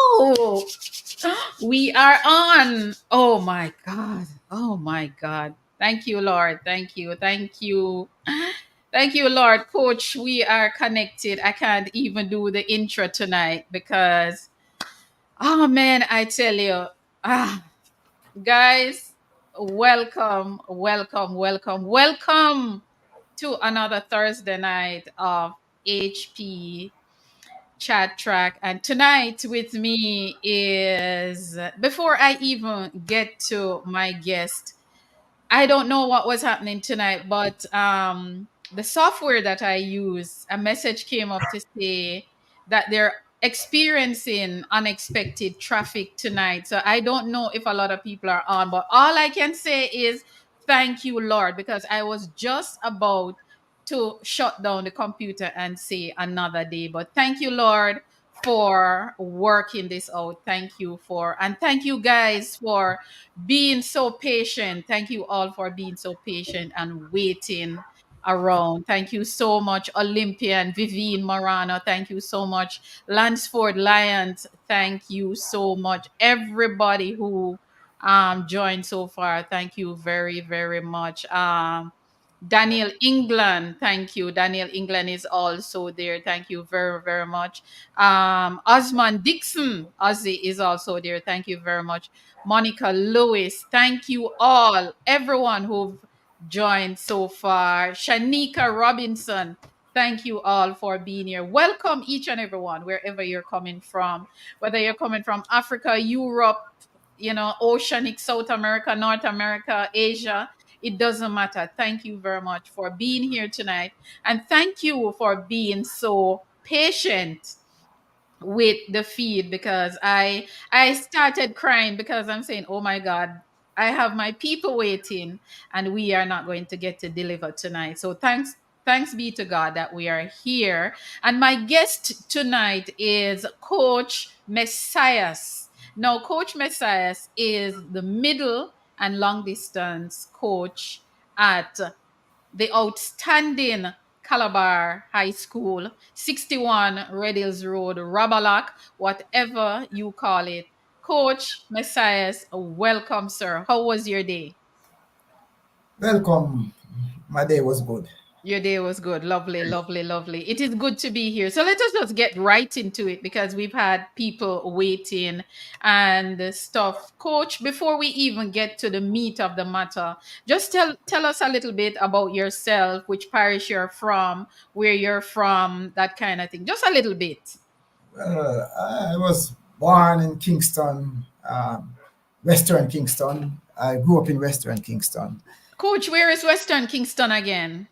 Oh, we are on. Oh my God. Oh my God. Thank you, Lord. Thank you. Thank you. Thank you, Lord. Coach, we are connected. I can't even do the intro tonight because, oh man, I tell you, ah, guys, welcome, welcome, welcome, welcome to another Thursday night of HP Chat Track. And tonight with me is, before I even get to my guest, I don't know what was happening tonight, but the software that I use, a message came up to say that they're experiencing unexpected traffic tonight. So I don't know if a lot of people are on, but all I can say is thank you, Lord, because I was just about to shut down the computer and say another day. But thank you, Lord, for working this out. And thank you guys for being so patient. Thank you all for being so patient and waiting around. Thank you so much, Olympian Vivian Morano. Thank you so much, Lansford Lyons. Thank you so much, everybody who joined so far. Thank you very, very much. Daniel England, thank you. Daniel England is also there. Thank you very, very much. Osman Dixon, Ozzy is also there. Thank you very much. Monica Lewis, thank you all, everyone who've joined so far. Shanika Robinson, thank you all for being here. Welcome each and everyone, wherever you're coming from, whether you're coming from Africa, Europe, Oceanic, South America, North America, Asia. It doesn't matter. Thank you very much for being here tonight. And thank you for being so patient with the feed because I started crying because I'm saying, "Oh my God, I have my people waiting and we are not going to get to deliver tonight." So thanks be to God that we are here. And my guest tonight is Coach Messias. Now, Coach Messias is the middle and long distance coach at the outstanding Calabar High School, 61 Red Hills Road, Rabalock, whatever you call it. Coach Messias, welcome, sir. How was your day? Welcome. My day was good. Your day was good. Lovely, lovely, lovely. It is good to be here. So let us just get right into it because we've had people waiting and stuff. Coach, before we even get to the meat of the matter, just tell us a little bit about yourself, which parish you're from, where you're from, that kind of thing. Just a little bit. I was born in Kingston, Western Kingston. I grew up in Western Kingston. Coach, where is Western Kingston again?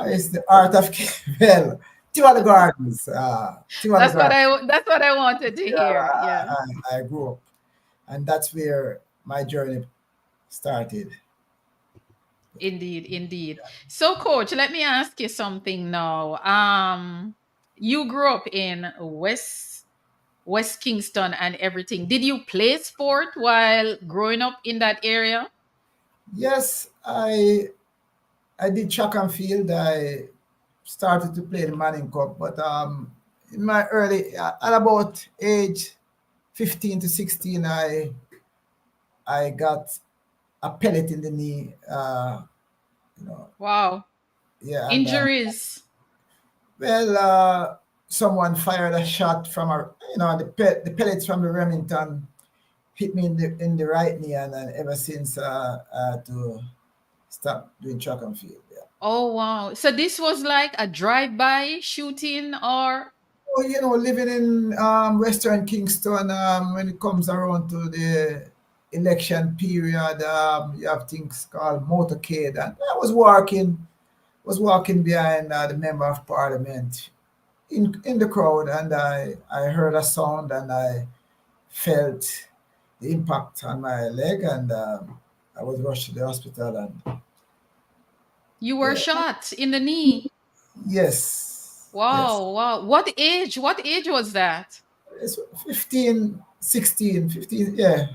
It's the art of well, Tiwala Gardens. Tiwala Gardens. That's what I wanted to hear. Yeah. I grew up, and that's where my journey started. Indeed, indeed. So, coach, let me ask you something now. You grew up in West Kingston and everything. Did you play sport while growing up in that area? Yes, I did track and field. I started to play the Manning Cup, but in my early at about age 15 to 16, I got a pellet in the knee. You know, Wow. yeah, and Injuries. well, someone fired a shot from a the pellets from the Remington hit me in the right knee, and ever since I had to stop doing track and field. Yeah. Oh, wow. So this was like a drive-by shooting or Well, living in Western Kingston, when it comes around to the election period, you have things called motorcade, and I was walking behind the member of parliament in the crowd, and I heard a sound, and I felt the impact on my leg, and I was rushed to the hospital, and you were yeah, shot in the knee? yes, yes. Wow, wow. What age? What age was that? It's 15, 16, 15, yeah,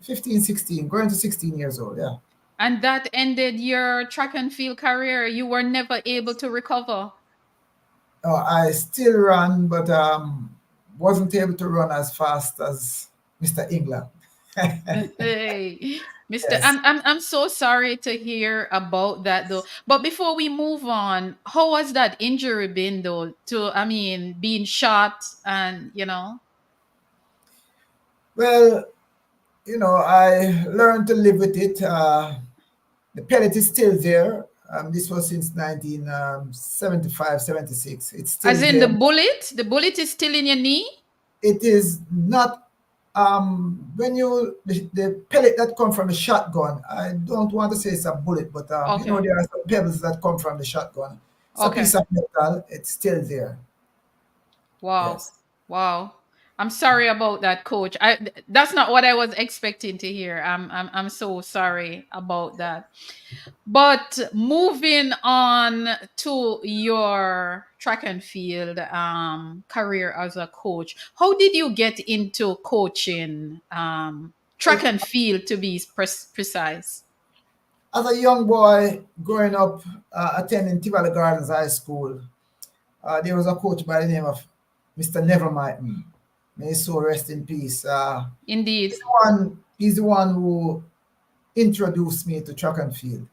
15, 16, going to 16 years old, yeah. And that ended your track and field career. You were never able to recover. I still run, but wasn't able to run as fast as Mr. England. Hey, Mr. Yes. I'm so sorry to hear about that though. But before we move on, how was that injury been though? I mean, being shot and Well, I learned to live with it. The pellet is still there. This was since 1975, 76. It's still as in there. the bullet is still in your knee? It is not when the pellet that come from the shotgun. I don't want to say it's a bullet, but Okay. there are some pebbles that come from the shotgun. It's a Okay. piece of metal. It's still there. Wow. Yes. Wow. I'm sorry about that, coach. That's not what I was expecting to hear. I'm so sorry about that. But moving on to your track and field career as a coach, how did you get into coaching track Well, and field to be precise? as a young boy growing up, attending Tivoli Gardens High School, there was a coach by the name of Mr. Nevermighten. May his soul rest in peace. Indeed. He's the one who introduced me to track and field.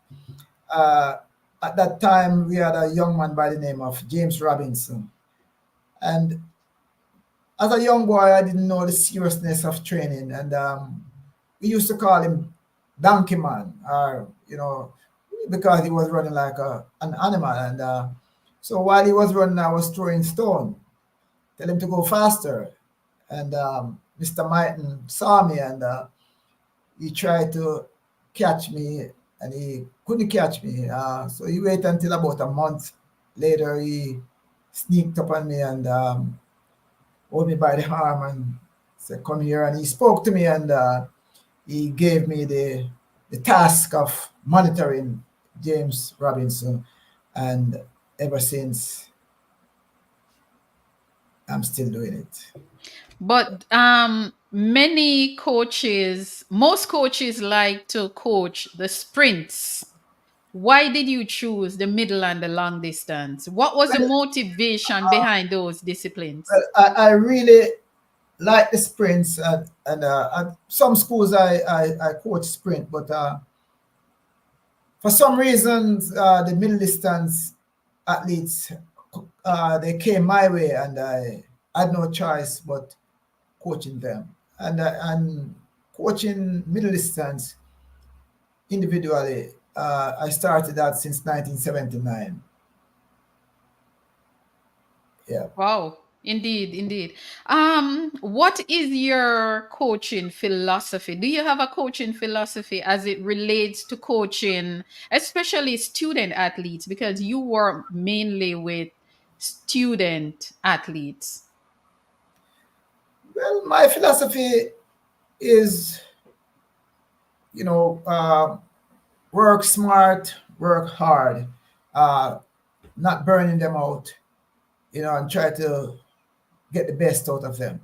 Uh, at that time, we had a young man by the name of James Robinson. And as a young boy, I didn't know the seriousness of training. And we used to call him Donkey Man, or, because he was running like an animal. And so while he was running, I was throwing stone, tell him to go faster. And Mr. Mighton saw me, and he tried to catch me, and he couldn't catch me. So he waited until about a month later. He sneaked up on me and hold me by the arm and said, "Come here." And he spoke to me, and he gave me the task of monitoring James Robinson. And ever since, I'm still doing it. But most coaches like to coach the sprints. Why did you choose the middle and the long distance? What was the Well, motivation behind those disciplines? I really like the sprints, and at some schools I coach sprint, but for some reasons the middle distance athletes they came my way, and I had no choice but coaching them, and coaching middle distance individually. I started that since 1979. Yeah. Wow, indeed, indeed. What is your coaching philosophy? Do you have a coaching philosophy as it relates to coaching, especially student athletes? Because you work mainly with student athletes. Well, my philosophy is, you know, work smart, work hard, uh, not burning them out, and try to get the best out of them.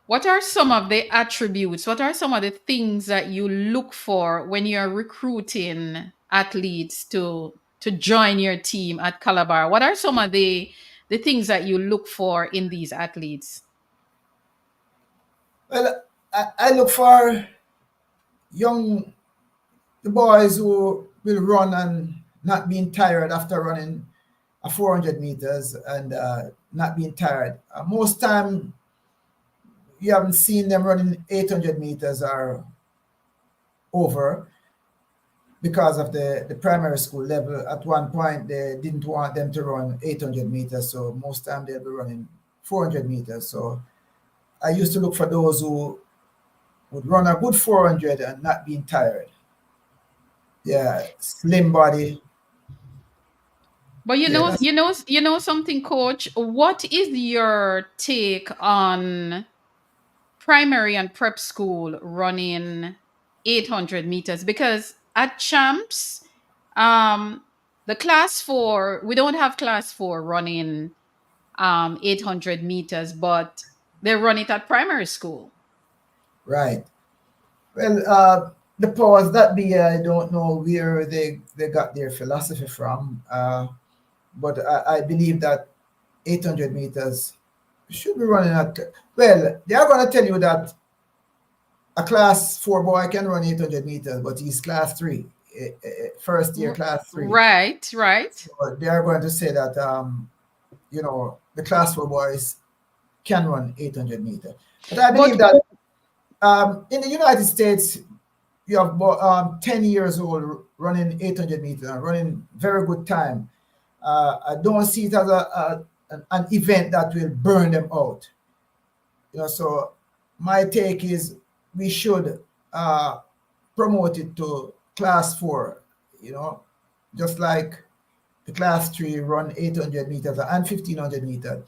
What are some of the attributes? What are some of the things that you look for when you're recruiting athletes to join your team at Calabar? What are some of the things that you look for in these athletes? Well, I look for young the boys who will run and not being tired after running a 400 meters, and not being tired. Most time you haven't seen them running 800 meters or over because of the primary school level. At one point, they didn't want them to run 800 meters, so most time they'll be running 400 meters. So I used to look for those who would run a good 400 and not being tired. Yeah, slim body. But Yeah, that's you know something, coach? What is your take on primary and prep school running 800 meters? Because at champs, um the class 4, we don't have class 4 running 800 meters, but they run it at primary school. right. Well, the powers that be, I don't know where they got their philosophy from. but I believe that 800 meters should be running at, well, they are going to tell you that a class 4 boy can run 800 meters, but he's class 3, first year class 3. Right, right. So they are going to say that, the class 4 boys can run 800 meters. But I believe But that in the United States, you have 10 years old running 800 meters and running very good time. I don't see it as an event that will burn them out. So my take is we should uh, promote it to class 4, you know, just like the class 3 run 800 meters and 1500 meters.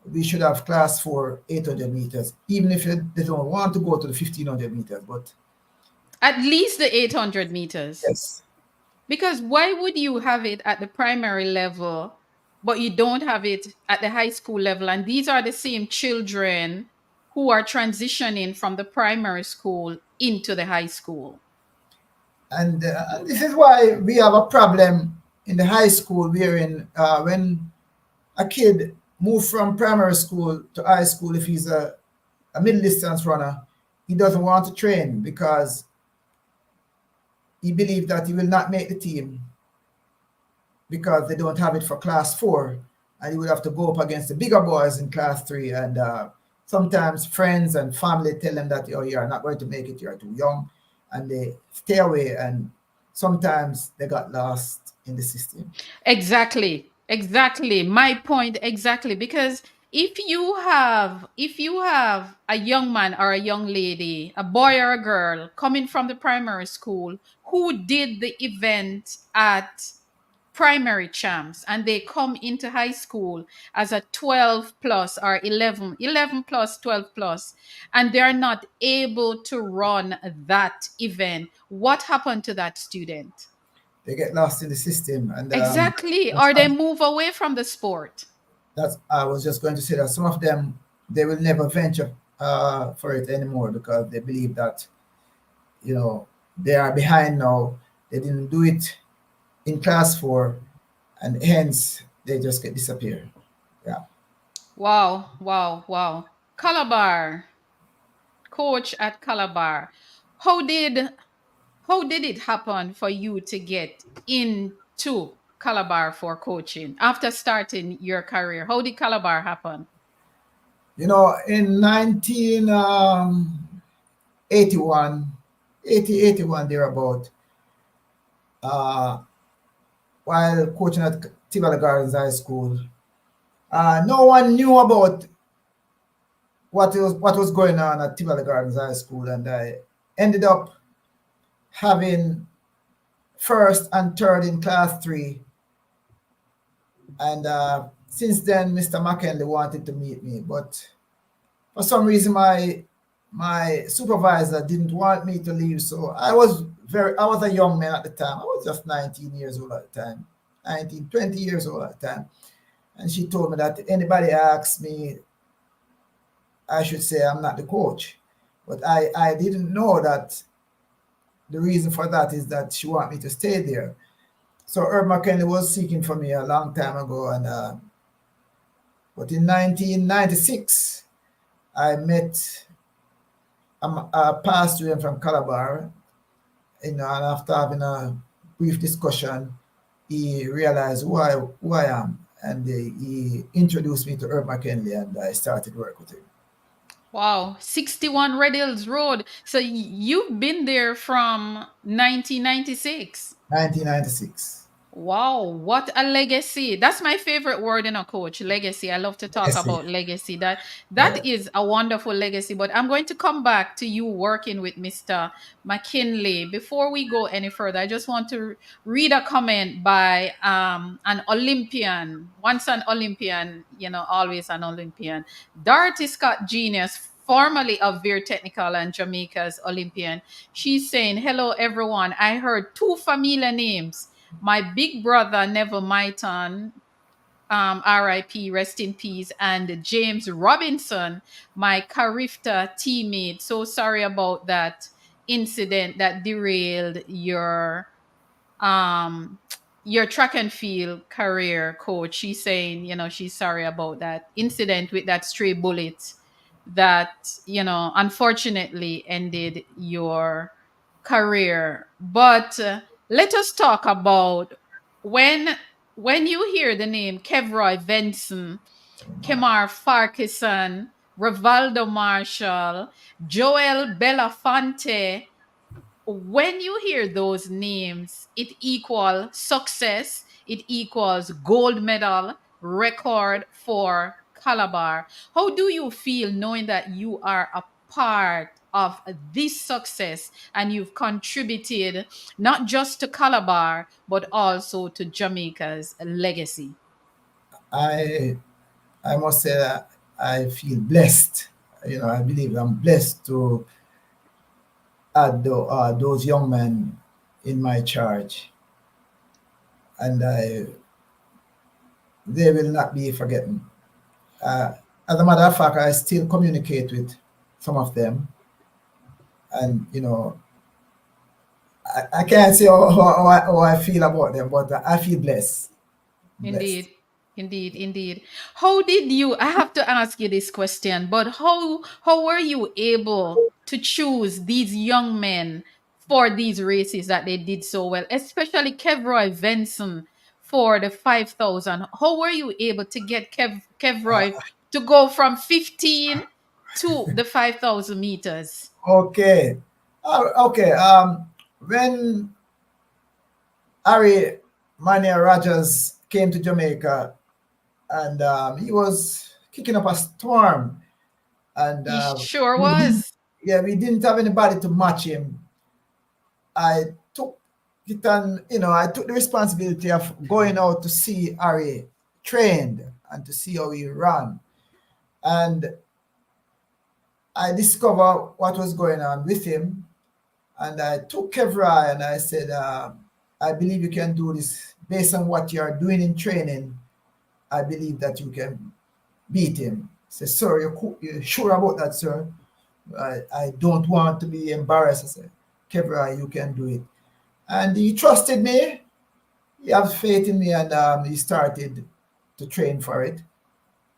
We should have class 4 800 meters, even if they don't want to go to the 1500 meters. But at least the 800 meters. yes, Because why would you have it at the primary level, but you don't have it at the high school level? And these are the same children who are transitioning from the primary school into the high school. and this is why we have a problem in the high school wherein when a kid moves from primary school to high school, if he's a middle distance runner, he doesn't want to train because he believes that he will not make the team because they don't have it for class 4, and he would have to go up against the bigger boys in class 3. And sometimes friends and family tell them that, oh, you're not going to make it, you're too young, and they stay away, and sometimes they got lost in the system. Exactly. Exactly. My point exactly. Because if you have a young man or a young lady, a boy or a girl coming from the primary school who did the event at primary champs and they come into high school as a 12 plus or 11 plus 12 plus, and they're not able to run that event, what happened to that student? They get lost in the system, and Exactly. that's, Or they move away from the sport. I was just going to say that some of them, they will never venture for it anymore because they believe that, they are behind now. They didn't do it in class 4, and hence they just get disappear. Yeah. Wow, wow, wow. Calabar, coach at Calabar. How did how did it happen for you to get into Calabar for coaching after starting your career? How did Calabar happen? In 1981, 81 thereabout, uh, while coaching at Tivoli Gardens High School, no one knew about what was going on at Tivoli Gardens High School, and I ended up having first and third in class 3. And since then, Mr. McKinley wanted to meet me, but for some reason, my supervisor didn't want me to leave. So I was a young man at the time. I was just 19 years old at the time, 19, 20 years old at the time. And she told me that if anybody asks me, I should say I'm not the coach. But I didn't know that the reason for that is that she wanted me to stay there. So Herb McKinley was seeking for me a long time ago, and but in 1996, I met a past student from Calabar, and after having a brief discussion, he realized who I am, and he introduced me to Herb McKinley, and I started work with him. Wow, 61 Red Hills Road. So you've been there from 1996. 1996. Wow, what a legacy. That's my favorite word in a coach, legacy. I love to talk Legacy. about legacy. That Yeah. is a wonderful legacy, but I'm going to come back to you working with Mr. McKinley. Before we go any further, I just want to read a comment by an Olympian, once an Olympian, always an Olympian. Dorothy Scott Genius, formerly of Veer Technical and Jamaica's Olympian. She's saying, "Hello everyone. I heard two familiar names, my big brother Neville Myton, RIP, rest in peace, and James Robinson, my Carifta teammate. So sorry about that incident that derailed your um your track and field career coach, she's saying, she's sorry about that incident with that stray bullet that, unfortunately ended your career. But let us talk about when when you hear the name Kevroy Benson, Kemar Farquharson, Rivaldo Marshall, Joel Belafonte, when you hear those names, it equals success, it equals gold medal record for Calabar. How do you feel knowing that you are a part of this success and you've contributed not just to Calabar but also to Jamaica's legacy? I I must say that I feel blessed. I believe I'm blessed to add those young men in my charge, and they will not be forgotten. Uh, as a matter of fact, I still communicate with some of them, and I can't say how I feel about them, but I feel blessed. Blessed. Indeed. Indeed, indeed. How did you, I have to ask you this question, but how were you able to choose these young men for these races that they did so well, especially Kevroy Venson for the 5,000? How were you able to get Kevroy to go from 15 to the 5,000 meters? Okay. Okay. When Harry Mania Rogers came to Jamaica, and he was kicking up a storm, and He sure we didn't, was. yeah, we didn't have anybody to match him. I took it on, I took the responsibility of going out to see Harry trained and to see how he ran. And I discovered what was going on with him. And I took Kevra and I said, I believe you can do this based on what you're doing in training. I believe that you can beat him. I said, sir, you're sure about that, sir? I don't want to be embarrassed. I said, Kevra, you can do it. And he trusted me. He has faith in me, and he started to train for it.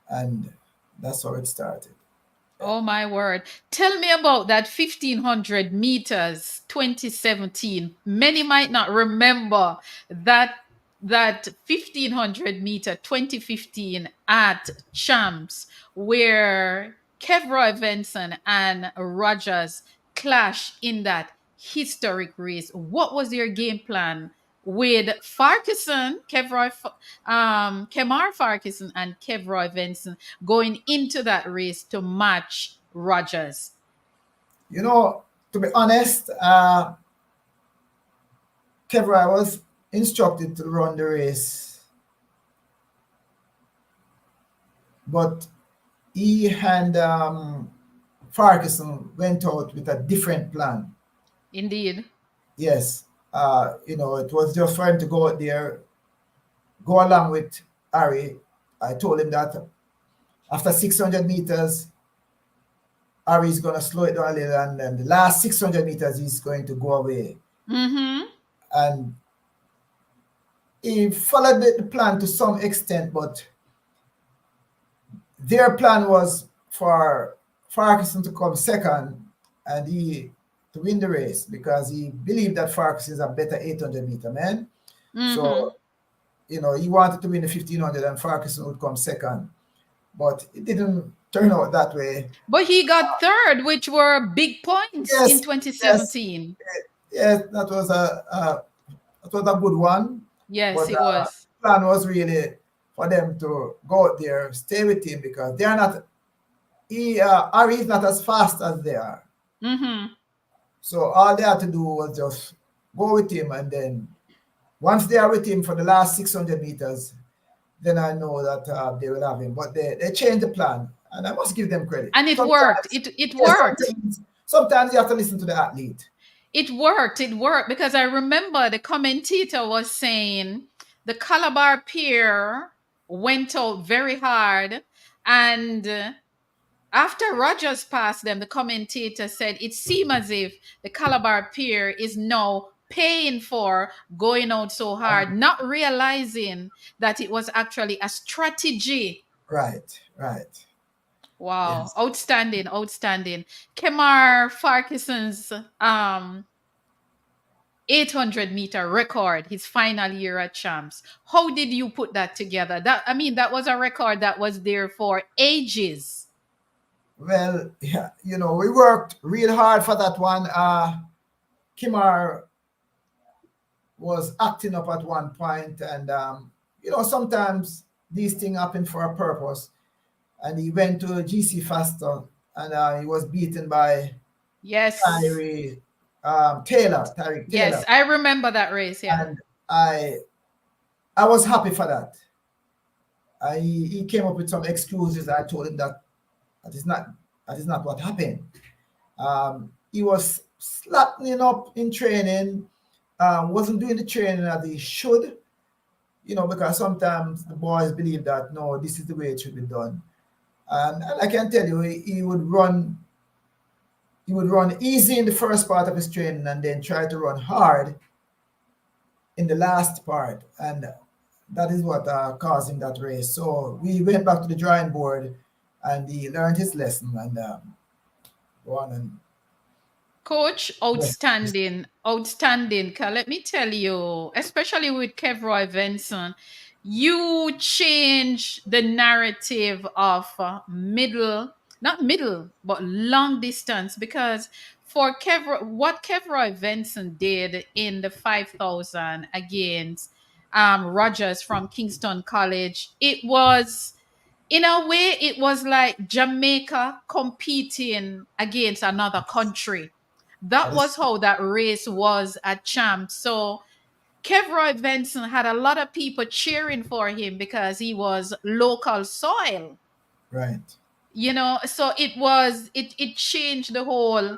And that's how it started. Yeah. Oh my word. Tell me about that 1500 meters 2017. Many might not remember that that 1500-meter 2015 at Champs where Kevroy Venson and Rogers clash in that historic race. What was your game plan with Farquharson, Kemar Farquharson and Kevroy Venson going into that race to match Rogers? You know, to be honest, Kevra was instructed to run the race, but he and Farquharson went out with a different plan. Indeed. Yes, it was just for him to go out there, go along with Harry. I told him that after 600 meters, Harry is going to slow it down a little, and then the last 600 meters, he's going to go away. Mm-hmm. And he followed the plan to some extent, but their plan was for Farquharson to come second and he to win the race because he believed that Farquharson is a better 800-meter man. Mm-hmm. So, he wanted to win the 1500 and Farquharson would come second. But it didn't turn out that way. But he got third, which were big points in Yes, yes, 2017. yes, that was a good one. Yes, But it was. plan was really for them to go out there, stay with him because they are not. Harry is not as fast as they are. Mm-hmm. So all they had to do was just go with him, and then once they are with him for the last 600 meters, then I know that they will have him. But they changed the plan, and I must give them credit. And it worked. Sometimes, It yes, worked. sometimes you have to listen to the athlete. It worked. It worked because I remember the commentator was saying the Calabar pier went out very hard, and after Rogers passed them, the commentator said it seemed as if the Calabar pier is now paying for going out so hard, Um, not realizing that it was actually a strategy. right, right. Wow, Yes. outstanding, outstanding. Kemar Farkison's 800-meter record, his final year at Champs. How did you put that together? That was a record that was there for ages. Well, yeah, we worked real hard for that one. Kimar was acting up at one point, and sometimes these things happen for a purpose. And he went to GC Faster, and he was beaten by Yes, Tyree Taylor, Tyreek yes, Taylor, I remember that race. Yeah. and I was happy for that. He came up with some excuses. I told him that is not that is not what happened. He was slackening up in training, wasn't doing the training that he should, because sometimes the boys believe that no, this is the way it should be done. And I can tell you, he would run easy in the first part of his training and then try to run hard in the last part, and that is what caused him that race. So we went back to the drawing board, and he learned his lesson and go on and Coach, yes, outstanding, outstanding. Let me tell you, especially with Kevroy Benson, you change the narrative of not middle, but long distance. Because for what Kevroy Benson did in the 5,000 against Rogers from Kingston College, it was, in a way, it was like Jamaica competing against another country. that That is was how that race was at Champ. So Kevroy Benson had a lot of people cheering for him because he was local soil. right. So it changed the whole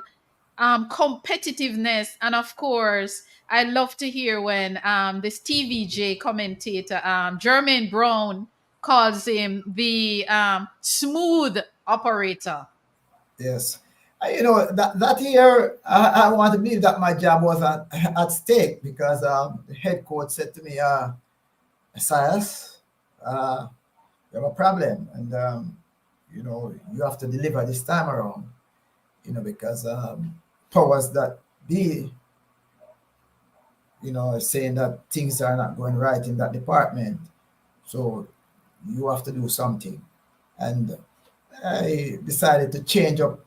competitiveness. And of course, I love to hear when this TVJ commentator, Jermaine Brown, calls him the smooth operator. Yes. That year, I want to believe that my job was at stake because the head coach said to me, Sias, you have a problem, and you have to deliver this time around. Because powers that be, saying that things are not going right in that department. So you have to do something. And I decided to change up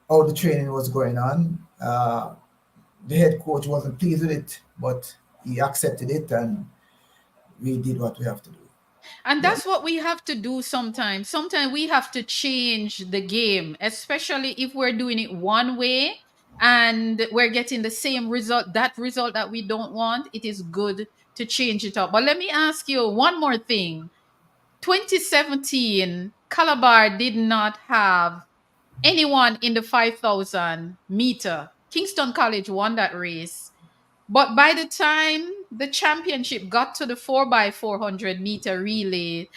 how the training was going on. The head coach wasn't pleased with it, but he accepted it, and we did what we have to do. And Yeah, that's what we have to do sometimes. Sometimes we have to change the game, especially if we're doing it one way and we're getting the same result, that result that we don't want. It is good to change it up. But let me ask you one more thing. 2017, Calabar did not have anyone in the 5,000 meter. Kingston College won that race. But by the time the championship got to the 4x400 meter relay,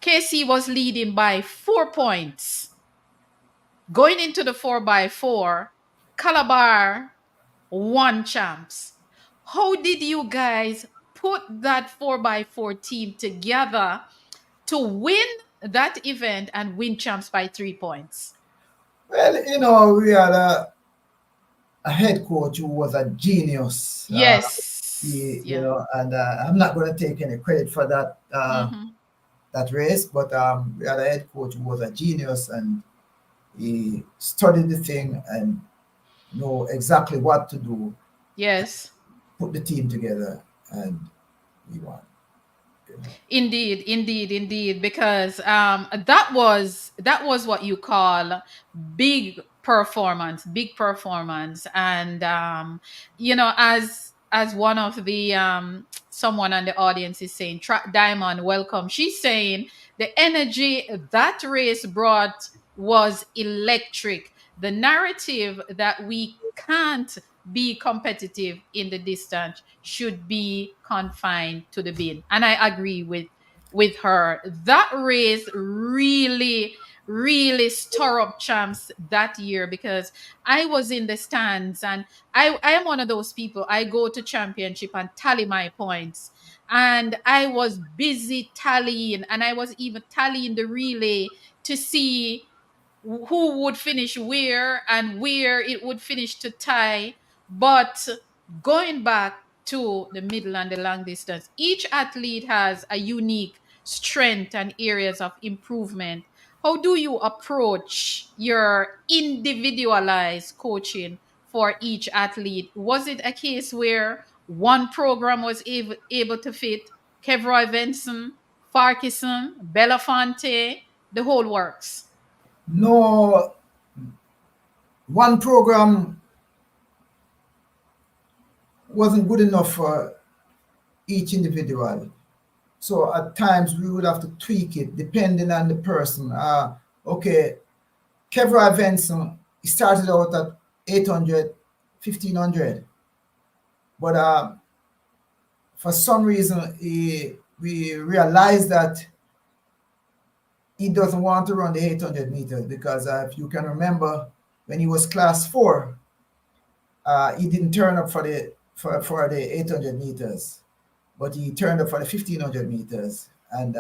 KC was leading by 4 points. Going into the 4x4, Calabar won champs. How did you guys put that 4x4 team together to win that event and win champs by 3 points? well, we had a head coach who was a genius. Yes. Yeah. And I'm not going to take any credit for Hmm. that race, but we had a head coach who was a genius, and he studied the thing and know exactly what to do, Yes. put the team together, and we won. Indeed, indeed, indeed, because that was what you call big performance, and as one of the someone on the audience is saying, Track Diamond, welcome. She's saying the energy that race brought was electric. The narrative that we can't be competitive in the distance should be confined to the bin. And I agree with her. That race really really stir up champs that year, because I was in the stands, and I am one of those people. I go to championship and tally my points. And I was busy tallying, and I was even tallying the relay to see who would finish where and where it would finish to tie. But going back to the middle and the long distance, each athlete has a unique strength and areas of improvement. How do you approach your individualized coaching for each athlete? Was it a case where one program was able to fit Kevroy Benson, Farkison, Belafonte, the whole works? No, one program wasn't good enough for each individual. So at times we would have to tweak it depending on the person. Okay, Kevra Benson, he started out at 800, 1500, but for some reason we realized that he doesn't want to run the 800 meters because if you can remember, when he was class 4, he didn't turn up for the 800 meters, but he turned up for the 1500 meters, and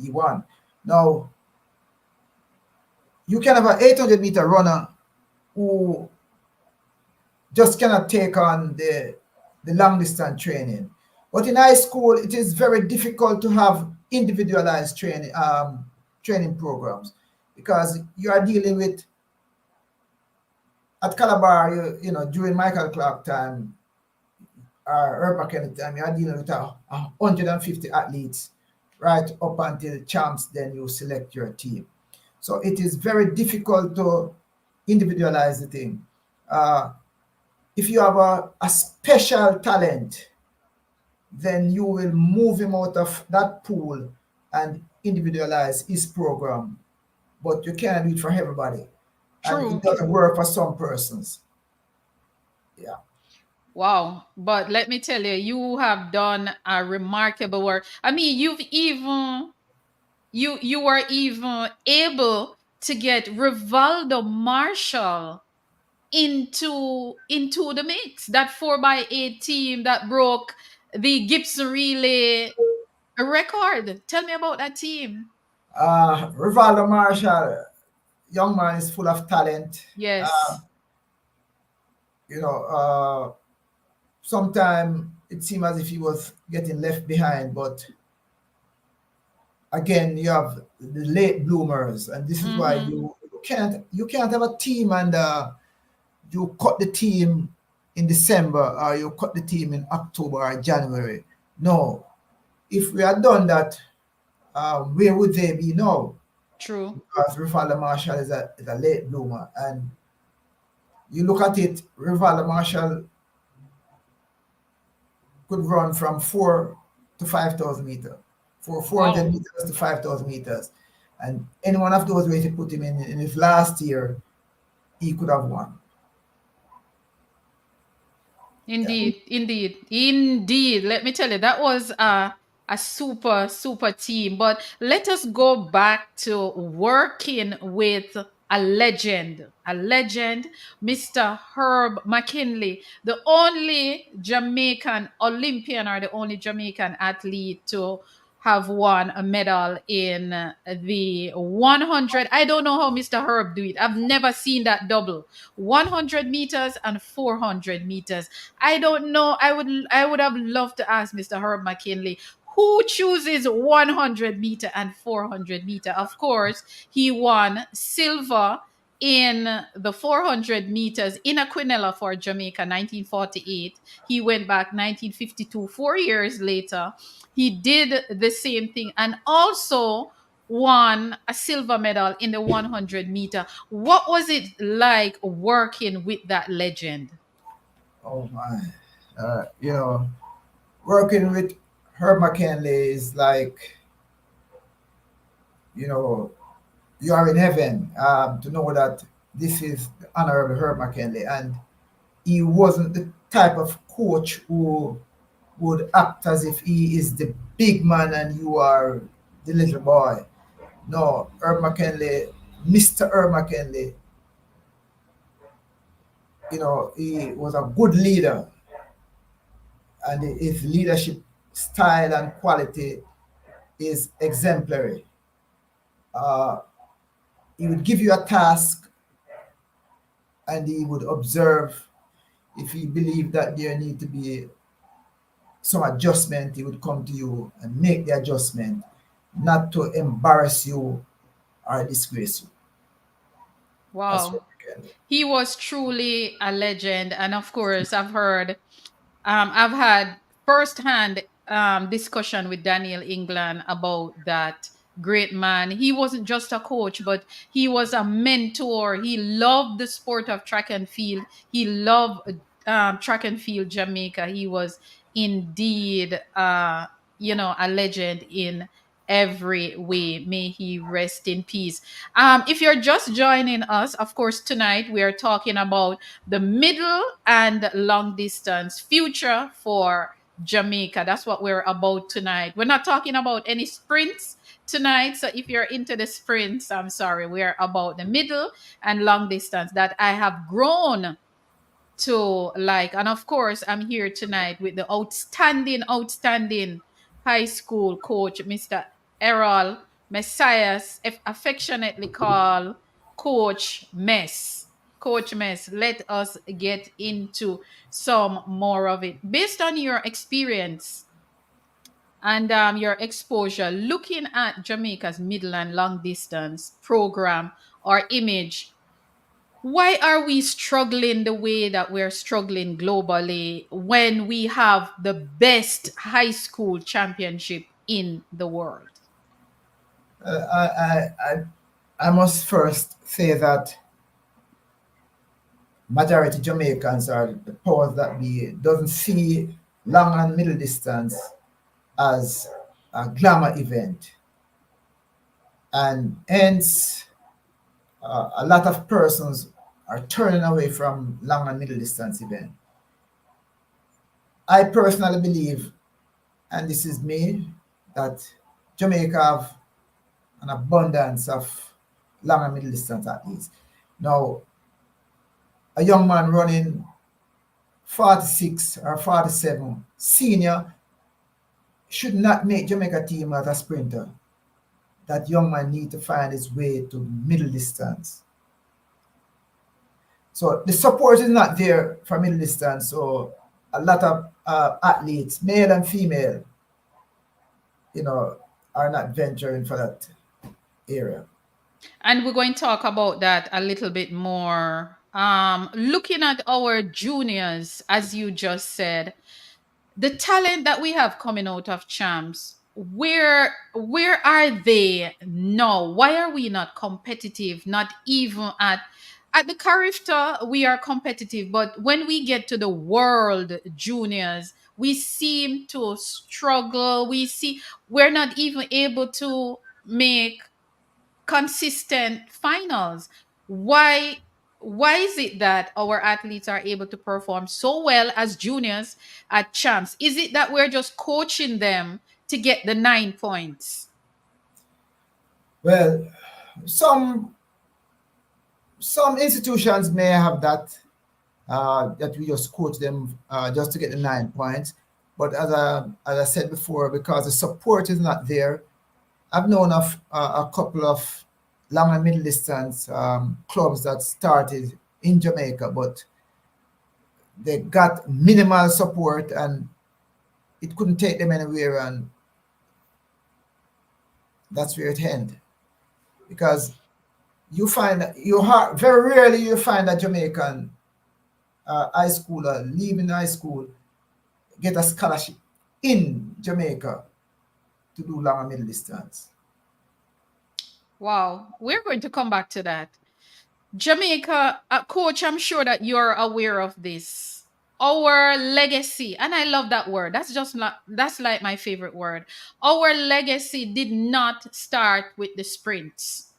he won. Now you can have an 800-meter runner who just cannot take on the long distance training. But in high school, it is very difficult to have individualized training programs because you are dealing with at Calabar, during Michael Clark time, Herb McKenna time, you are dealing with 150 athletes right up until champs, then you select your team. So it is very difficult to individualize the thing. Uh, if you have a special talent, then you will move him out of that pool and individualize his program. But you can't do it for everybody. And it True. doesn't work for some persons. Yeah. Wow. But let me tell you, you have done a remarkable work. I mean, you were even able to get Rivaldo Marshall into the mix. That 4x8 team that broke the Gibson Relay record. Tell me about that team. Rivaldo Marshall, young man, is full of talent. Uh, Yes. you know, uh, Sometimes it seemed as if he was getting left behind, but again, you have the late bloomers, and this is why Mm-hmm. you can't have a team and you cut the team in December or you cut the team in October or January. No, if we had done that, where would they be now? True. Because Rivaldo Marshall is a late bloomer, and you look at it, Rivaldo Marshall could run from 4 to 5,000 meters, for 400 Wow. meters to 5,000 meters. And any one of those ways to put him in his last year, he could have won. Yeah. Indeed, indeed, indeed. Let me tell you, that was a super, super team. But let us go back to working with a legend, Mr. Herb McKinley, the only Jamaican Olympian or the only Jamaican athlete to have won a medal in the 100. I don't know how Mr. Herb do it. I've never seen that double. 100 meters and 400 meters. I don't know. I would have loved to ask Mr. Herb McKinley who chooses 100-meter and 400-meter. Of course, he won silver in the 400 meters in Aquinella for Jamaica 1948. He went back 1952, 4 years later. He did the same thing and also won a silver medal in the 100-meter. What was it like working with that legend? Oh my. Working with Herb McKinley is like, you know, you are in heaven, to know that this is the Honorable Herb McKinley. And he wasn't the type of coach who would act as if he is the big man and you are the little boy. No, Herb McKinley Mr. Irma Kennedy, he was a good leader, and his leadership style and quality is exemplary. Uh, he would give you a task, and he would observe. If he believed that there need to be some adjustment, he would come to you and make the adjustment, not to embarrass you or disgrace you. That's what Wow. we can do. He was truly a legend. And of course, I've had firsthand discussion with Daniel England about that great man. He wasn't just a coach, but he was a mentor. He loved the sport of track and field. He loved track and field Jamaica. He was indeed, a legend in every way. May he rest in peace. If you're just joining us, of course, tonight we are talking about the middle and long distance future for Jamaica. That's what we're about tonight. We're not talking about any sprints tonight. So if you're into the sprints, I'm sorry, we're about the middle and long distance that I have grown to like. And of course, I'm here tonight with the outstanding high school coach, Mr. Errol Messias, affectionately called Coach Mess. Coach Mess, let us get into some more of it. Based on your experience and your exposure, looking at Jamaica's middle and long distance program or image, why are we struggling the way that we're struggling globally when we have the best high school championship in the world? I must first say that majority Jamaicans are the powers that be doesn't see long and middle distance as a glamour event, and hence a lot of persons are turning away from long and middle distance event. I personally believe, and this is me, that Jamaica have an abundance of long and middle distance athletes. Now, a young man running 46 or 47 senior should not make Jamaica team as a sprinter. That young man need to find his way to middle distance. So the support is not there for middle distance. So a lot of athletes, male and female, you know, are not venturing for that area. And we're going to talk about that a little bit more. Looking at our juniors, as you just said, the talent that we have coming out of champs, where are they now? Why are we not competitive? Not even at the Carifta we are competitive, but when we get to the world juniors, we seem to struggle. We're not even able to make consistent finals. Why is it that our athletes are able to perform so well as juniors at champs? Is it that we're just coaching them to get the 9 points? Well, some some institutions may have that, that we just coach them just to get the 9 points. But as I said before, because the support is not there, I've known of a couple of long and middle distance clubs that started in Jamaica, but they got minimal support and it couldn't take them anywhere, and that's where it ended. Because very rarely you find a Jamaican high schooler leaving high school get a scholarship in Jamaica to do long and middle distance. Wow, we're going to come back to that. Jamaica, coach, I'm sure that you're aware of this. Our legacy, and I love that word. That's like my favorite word. Our legacy did not start with the sprints.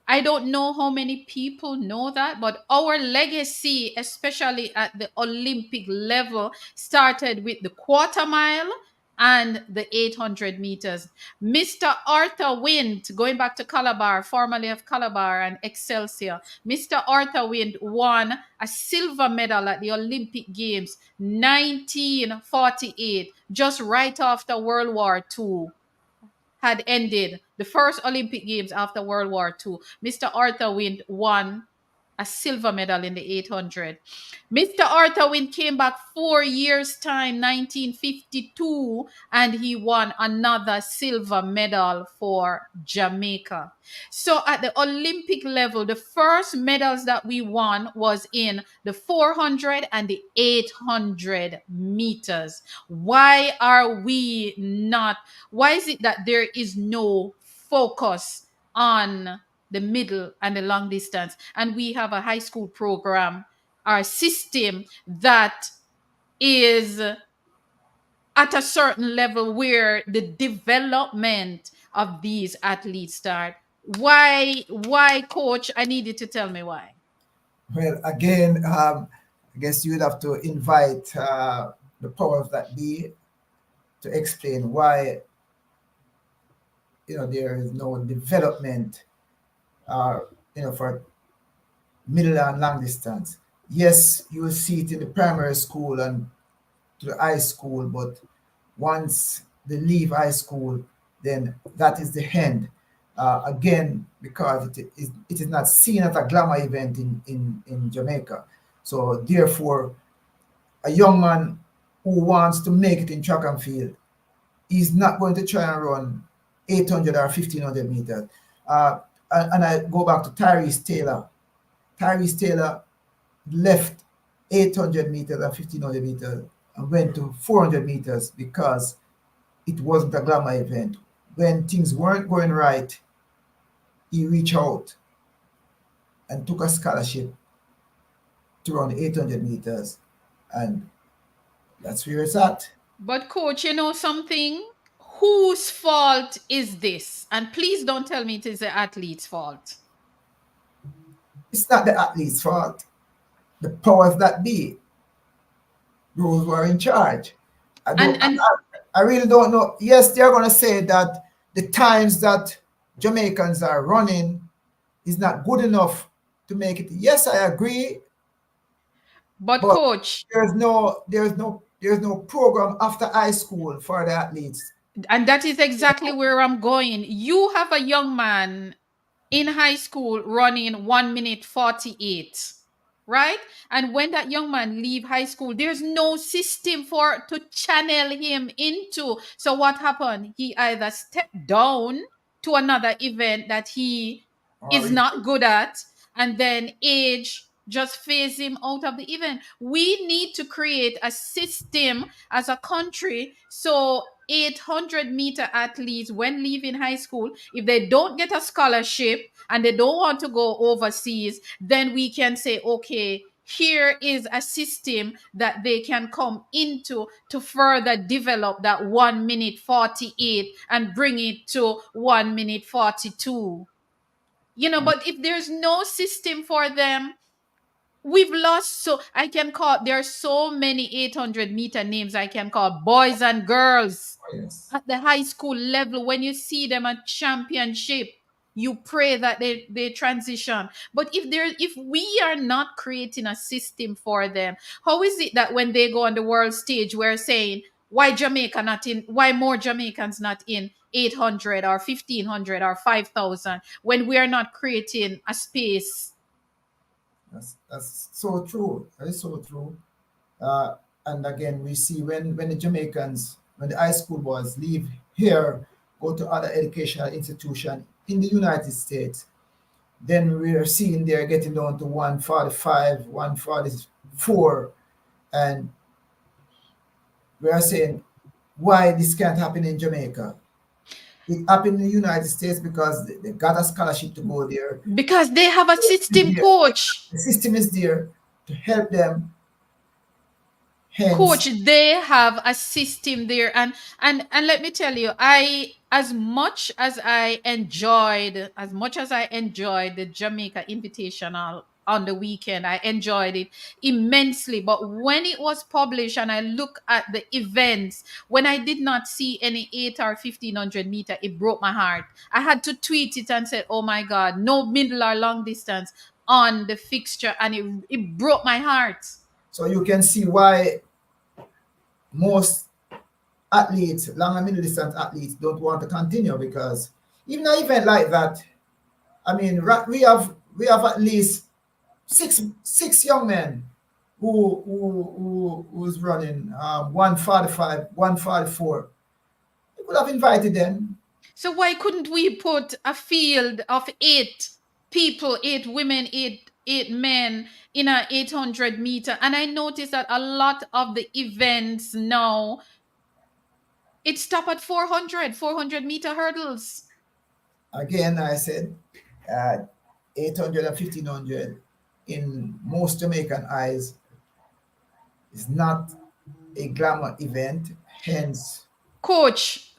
I don't know how many people know that, but our legacy, especially at the Olympic level, started with the quarter mile. and the 800 meters. Mr. Arthur Wind, going back to Calabar, formerly of Calabar and Excelsior, Mr. Arthur Wind won a silver medal at the Olympic Games 1948, just right after World War II had ended, the first Olympic Games after World War II. Mr. Arthur Wind won a silver medal in the 800. Mr. Arthur Wynn came back 4 years' time, 1952, and he won another silver medal for Jamaica. So at the Olympic level, the first medals that we won was in the 400 and the 800 meters. Why are we not? Why is it that there is no focus on the middle and the long distance? And we have a high school program, our system, that is at a certain level where the development of these athletes start. Why, coach? I need you to tell me why. Well, again, I guess you would have to invite the powers that be to explain why there is no development for middle and long distance. Yes, you will see it in the primary school and to the high school, but once they leave high school, then that is the end. Again, because it is not seen as a glamour event in Jamaica. So therefore, a young man who wants to make it in track and field is not going to try and run 800 or 1500 meters. Uh, and I go back to Tyrese Taylor. Tyrese Taylor left 800 meters and 1500 meters and went to 400 meters because it wasn't a glamour event. When things weren't going right, he reached out and took a scholarship to run 800 meters, and that's where it's at. But coach, you know something? Whose fault is this? And please don't tell me it is the athlete's fault. It's not the athlete's fault. The powers that be, those who are in charge. I don't. And I really don't know. Yes, they're going to say that the times that Jamaicans are running is not good enough to make it. Yes, I agree, but but coach, there's no program after high school for the athletes. and that is exactly where I'm going. You have a young man in high school running 1 minute 48, right? And when that young man leave high school, there's no system for to channel him into. So what happened? He either stepped down to another event that he Or is not good at, and then age just phase him out of the event. We need to create a system as a country so 800-meter athletes, when leaving high school, if they don't get a scholarship and they don't want to go overseas, then we can say, okay, here is a system that they can come into to further develop that 1 minute 48 and bring it to 1 minute 42. But if there's no system for them, we've lost. So I can call, there are so many 800-meter names I can call, boys and girls yes, at the high school level. When you see them at championship, you pray that they transition. But if we are not creating a system for them, how is it that when they go on the world stage, we're saying, why more Jamaicans not in 800 or 1500 or 5000, when we are not creating a space? that's so true. That is so true. Uh, and again, we see when the Jamaicans, when the high school boys leave here, go to other educational institution in the United States, then we are seeing they're getting down to 145, 144, and we are saying why this can't happen in Jamaica. It happened in the United States because they got a scholarship to go there. Because they have a system, There. coach. The system is there to help them. Hence, Coach, they have a system there. And let me tell you, I as much as I enjoyed the Jamaica Invitational on the weekend. I enjoyed it immensely. But when it was published and I look at the events, when I did not see any 8 or 1500 meter, it broke my heart. I had to tweet it and said, oh my God, no middle or long distance on the fixture. And it broke my heart. So you can see why most athletes, long and middle distance athletes, don't want to continue, because even an event like that, I mean, we have at least six young men who's running 145, 144. You could have invited them. So why couldn't we put a field of 8 people, 8 women, eight men in a 800 meter? And I noticed that a lot of the events now it stop at 400 meter hurdles. Again, I said, uh, 800 and 1500 in most Jamaican eyes is not a glamour event. Hence, Coach,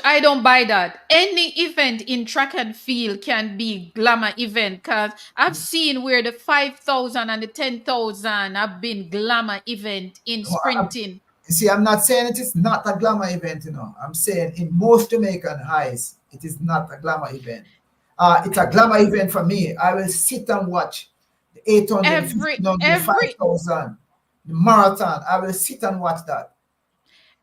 I don't buy that. Any event in track and field can be glamour event, because I've seen where the 5,000 and the 10,000 have been glamour event in no, sprinting. you see, I'm not saying it is not a glamour event, you know. I'm saying in most Jamaican eyes, it is not a glamour event. It's a glamour event for me. I will sit and watch the 800, Every 1500, every 5,000, the marathon. I will sit and watch that.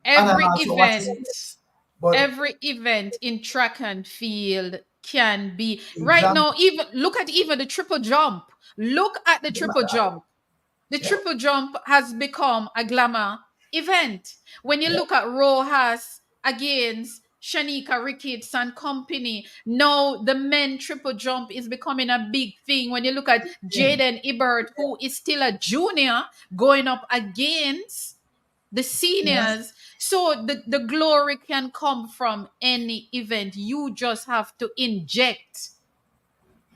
And I'm every also watching event it. But every event in track and field can be a right glamour, now. Even the triple jump. Look at the triple jump. The yeah, triple jump has become a glamour event. When you yeah, look at Rojas against Shanika Ricketts and company, now the men triple jump is becoming a big thing. When you look at thing. Jaden Ibert, who is still a junior, going up against the Yes, seniors. So the glory can come from any event. You just have to inject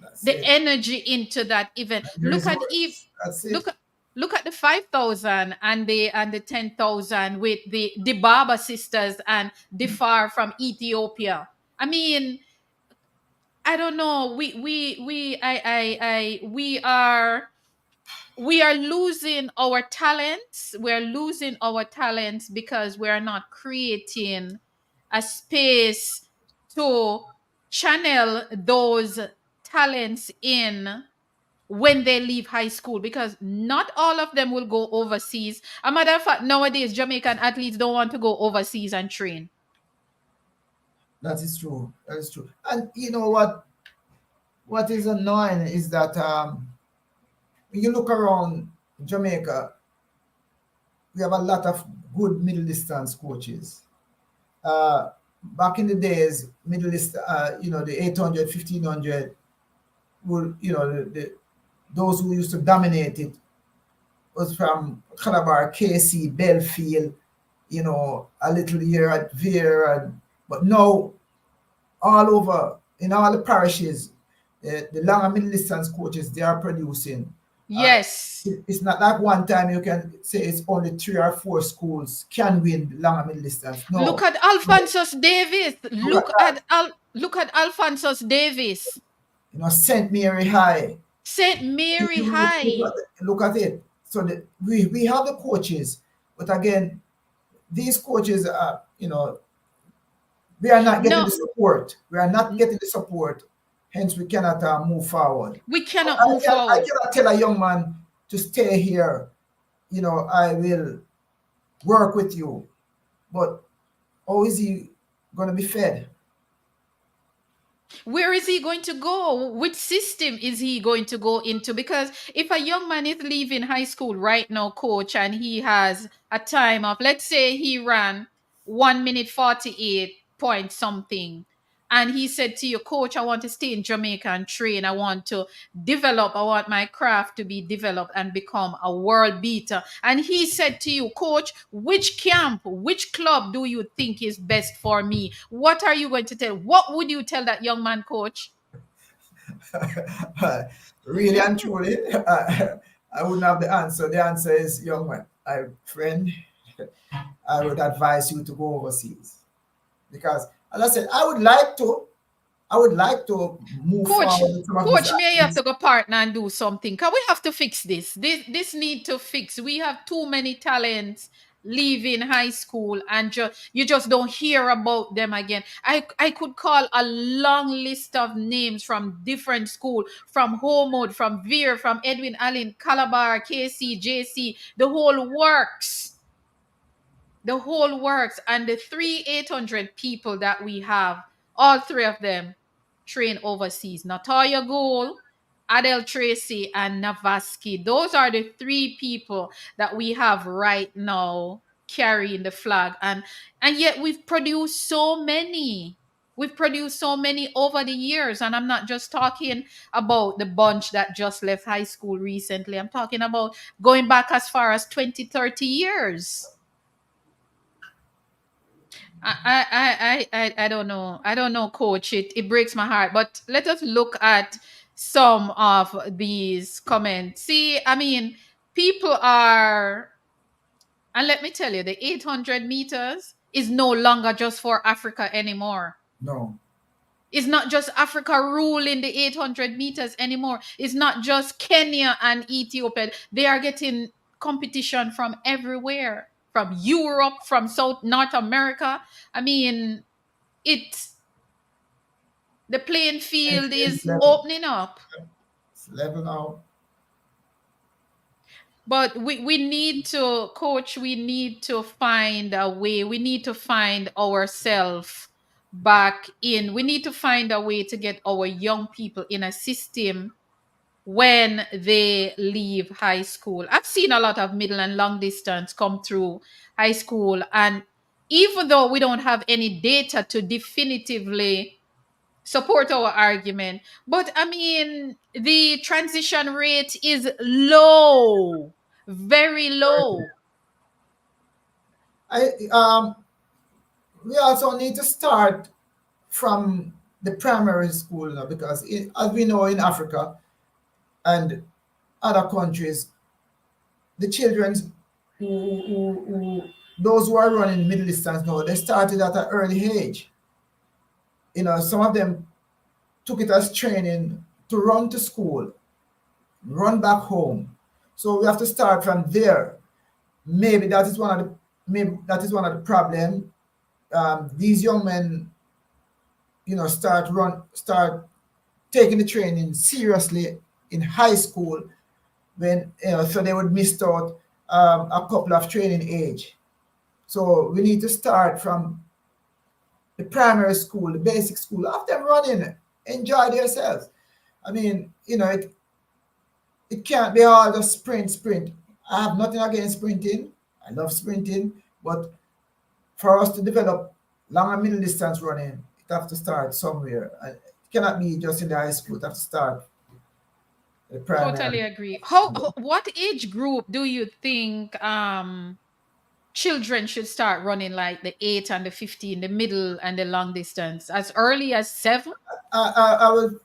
that's the it. energy into that event. And the resource. That's it. Look at look at the 5,000 and the 10,000 with the Baba sisters and the far from Ethiopia. I mean, I don't know. We are losing our talents. We're losing our talents because we are not creating a space to channel those talents in when they leave high school, because not all of them will go overseas. A matter of fact, nowadays Jamaican athletes don't want to go overseas and train. That is true. That is true. And you know what? What is annoying is that when you look around Jamaica, we have a lot of good middle distance coaches. Back in the days, middle distance, the 800, 1500, would, those who used to dominate it was from Calabar, KC, Belfield, a little here at Veer, but now all over in all the parishes, the long and middle distance coaches, they are producing. Uh, Yes. it's not like one time you can say it's only 3 or 4 schools can win the long and middle distance. Look No, at Alphonsus Davis. look at that. Look at Alphonsus Davis. St. Mary High. St. Mary High. Look at it. So we have the coaches, but again, these coaches are, we are not getting No, the support. We are not getting the support. Hence, we cannot move forward. we cannot move I forward. cannot tell a young man to stay here. I will work with you, but how is he going to be fed? Where is he going to go? Which system is he going to go into? Because if a young man is leaving high school right now, coach, and he has a time of, let's say he ran 1 minute 48 point something, and he said to you, coach, I want to stay in Jamaica and train. I want to develop. I want my craft to be developed and become a world beater. And he said to you, coach, which camp, which club do you think is best for me? What are you going to tell? What would you tell that young man, coach? Really and truly, I wouldn't have the answer. The answer is, young man, friend, I would advise you to go overseas, because, as I said, I would like to. I would like to move Coach, forward with some of these coach, may you have athletes. to go partner and do something. Cause we have to fix this. This need to fix. We have too many talents leaving high school and just you just don't hear about them again. I could call a long list of names from different school, from Homewood, from Veer, from Edwin Allen, Calabar, KC, JC, the whole works. The whole works. And the 800 people that we have, all three of them train overseas. Natoya Gould, Adel Tracy, and Navaski. Those are the three people that we have right now carrying the flag. And yet we've produced so many. We've produced so many over the years. And I'm not just talking about the bunch that just left high school recently. I'm talking about going back as far as 20, 30 years. I don't know. I don't know, coach. It breaks my heart. But let us look at some of these comments. See, I mean, people are, and let me tell you, the 800 meters is no longer just for Africa anymore. No, It's not just Africa ruling the 800 meters anymore. It's not just Kenya and Ethiopia. They are getting competition from everywhere, from Europe, from South North America. I mean, it's the playing and field it's is level. opening up. It's level now. But we need to, coach, we need to find a way. We need to find ourselves back in. We need to find a way to get our young people in a system when they leave high school. I've seen a lot of middle and long distance come through high school. And even though we don't have any data to definitively support our argument. But I mean, the transition rate is low, very low. I we also need to start from the primary school now because as we know in Africa and other countries, the children who those who are running middle distance now, they started at an early age. You know, some of them took it as training to run to school, run back home. So we have to start from there. Maybe that is one of the maybe that is one of the problem. These young men, you know, start taking the training seriously in high school when you know, so they would miss out a couple of training age. So we need to start from the primary school, the basic school, have them running, enjoy themselves. I mean, you know, it can't be all just sprint. I have nothing against sprinting. I love sprinting, but for us to develop long and middle distance running, it have to start somewhere. And it cannot be just in the high school. It have to start the Totally primary. agree. What age group do you think children should start running, like the 8 and the 15, the middle and the long distance, as early as 7? I would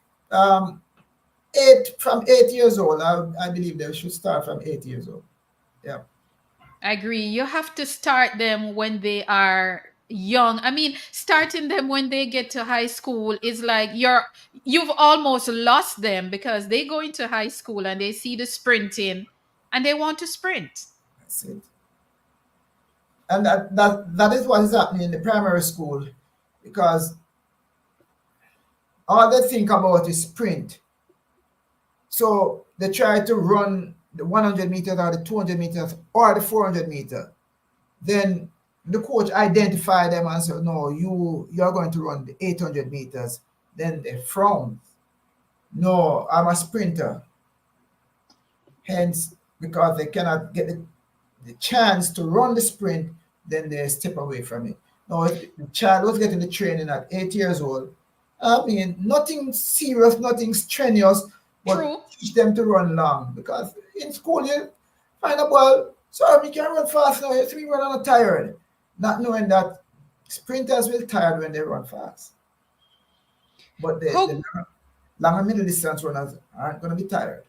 8 years old. I believe they should start from 8 years old. Yeah, I agree. You have to start them when they are young. I mean, starting them when they get to high school is like you've almost lost them because they go into high school and they see the sprinting and they want to sprint. that's it. And that is what is happening in the primary school because all they think about is sprint. So they try to run the 100 meters or the 200 meters or the 400 meter. Then the coach identify them and say, no, you're going to run the 800 meters. Then they frown. No, I'm a sprinter. Hence, because they cannot get the chance to run the sprint, then they step away from it. Now, if the child was getting the training at 8 years old, I mean, nothing serious, nothing strenuous, but True. teach them to run long. Because in school, you find out, well, sorry, we can run fast now, you see me run on a tired. Not knowing that sprinters will tired when they run fast. But the How long and middle distance runners aren't going to be tired.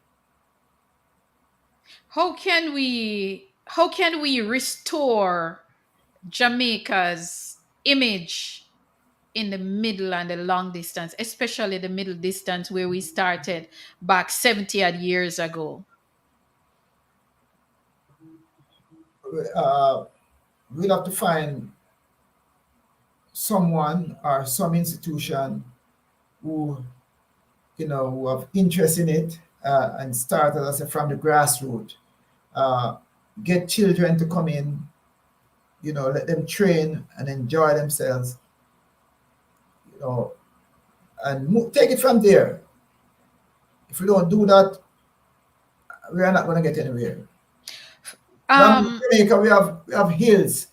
how can we restore Jamaica's image in the middle and the long distance, especially the middle distance where we started back 70 odd years ago? Uh, we'll have to find someone or some institution who, who have interest in it, and start, as I say, from the grassroots. Uh, get children to come in, let them train and enjoy themselves, you know, and take it from there. If we don't do that, we are not going to get anywhere. Down in Um, Jamaica, we have hills.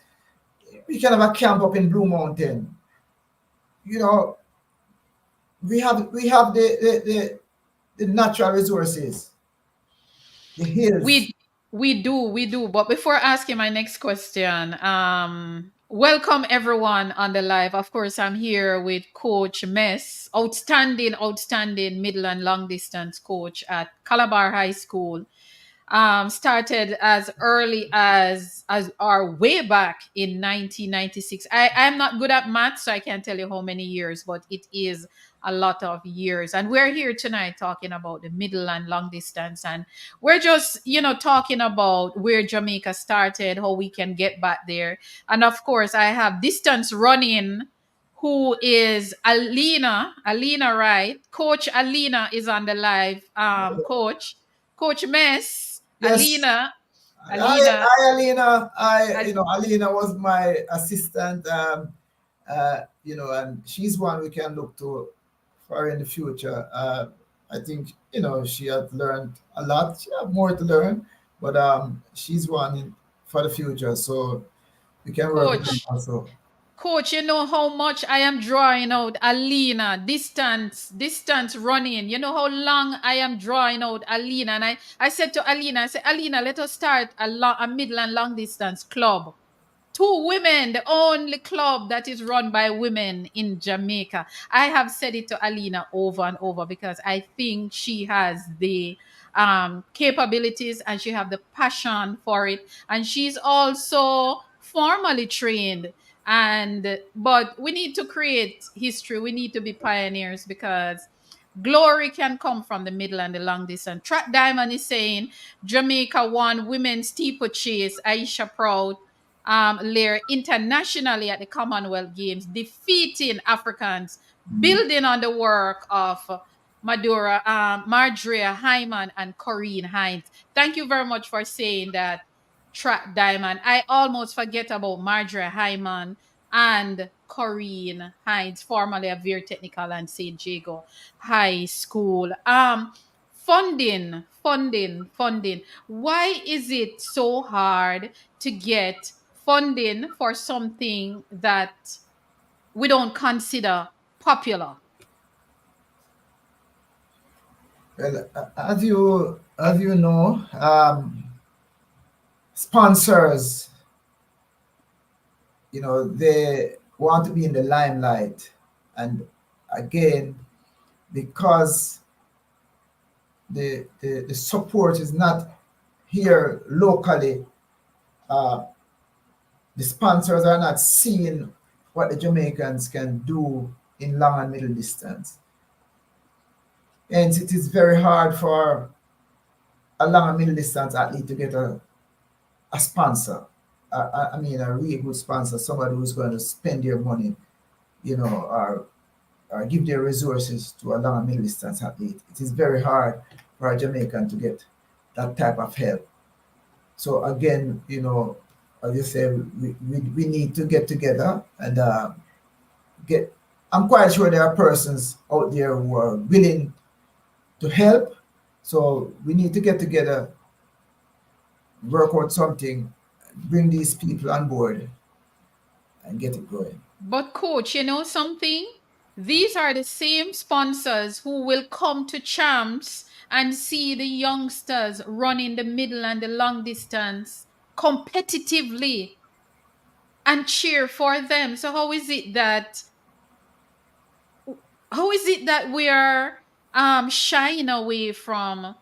We can have a camp up in Blue Mountain. You know, we have the natural resources, the hills. we do. But before asking my next question, welcome everyone on the live. Of course, I'm here with Coach Mess, outstanding middle and long distance coach at Calabar High School. Started as early as our way back in 1996. I'm not good at math, so I can't tell you how many years, but it is a lot of years. And we're here tonight talking about the middle and long distance, and we're just talking about where Jamaica started, how we can get back there, and of course I have distance running. Who is Alina, right? Coach Alina is on the live. Coach Mess, Yes. Hi, Alina, hi, Alina. Al- Alina was my assistant. And she's one we can look to for in the future. I think she had learned a lot. She had more to learn, but she's one for the future. So we can work with them Coach, also. Coach, you know how much I am drawing out Alina, distance running. You know how long I am drawing out Alina. And I said to Alina, I said, Alina, let us start a middle and long distance club. Two women, the only club that is run by women in Jamaica. I have said it to Alina over and over because I think she has the capabilities and she have the passion for it, and she's also formally trained. And but we need to create history. We need to be pioneers because glory can come from the middle and the long distance. Track Diamond is saying Jamaica won women's steeplechase. Aisha Proud Lear internationally at the Commonwealth Games, defeating Africans, building on the work of Marjorie Hyman and Corinne Hines. Thank you very much for saying that, Track Diamond. I almost forget about Marjorie Hyman and Corinne Hines, formerly of Veer Technical and St. Jago High School. Funding. Why is it so hard to get funding for something that we don't consider popular? Well, as you know, sponsors, they want to be in the limelight, and again, because the support is not here locally, uh, the sponsors are not seeing what the Jamaicans can do in long and middle distance. And it is very hard for a long and middle distance athlete to get a sponsor. I mean, a really good sponsor, somebody who's going to spend their money, or give their resources to a long and middle distance athlete. It is very hard for a Jamaican to get that type of help. So again, as you say, we need to get together and get. I'm quite sure there are persons out there who are willing to help. So we need to get together, work out something, bring these people on board, and get it going. But, coach, you know something? These are the same sponsors who will come to champs and see the youngsters running the middle and the long distance competitively and cheer for them. So how is it that we are shying away from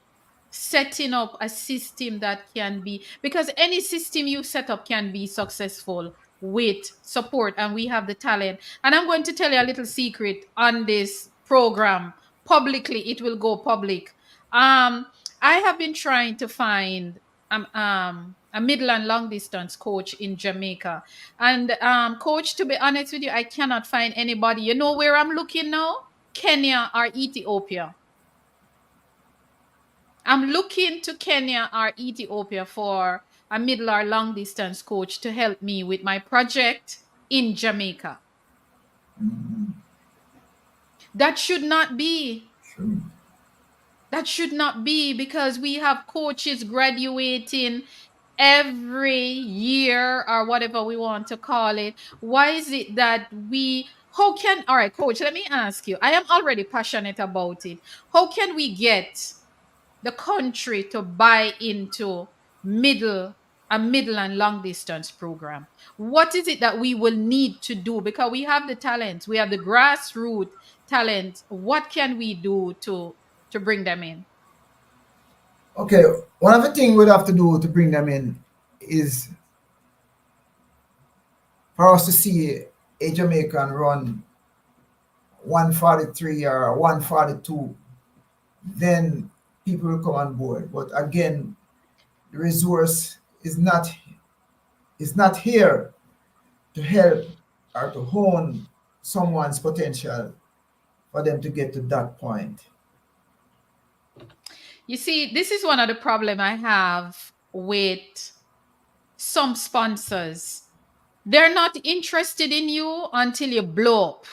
setting up a system that can be, because any system you set up can be successful, with support and we have the talent. And I'm going to tell you a little secret on this program. Publicly, it will go public. Um, I have been trying to find a middle and long distance coach in Jamaica. And coach, to be honest with you, I cannot find anybody. You know where I'm looking now? Kenya or Ethiopia. I'm looking to Kenya or Ethiopia for a middle or long distance coach to help me with my project in Jamaica. That should not be. True. That should not be because we have coaches graduating every year or whatever we want to call it. Why is it that how can, all right, coach, let me ask you. I am already passionate about it. How can we get the country to buy into middle middle and long distance program? What is it that we will need to do? Because we have the talents, we have the grassroots talent. What can we do to bring them in? Okay, one of the things we'd have to do to bring them in is for us to see a Jamaican run 143 or 142, then people will come on board. But again, the resource is not here to help or to hone someone's potential for them to get to that point. You see, this is one of the problem I have with some sponsors. They're not interested in you until you blow up.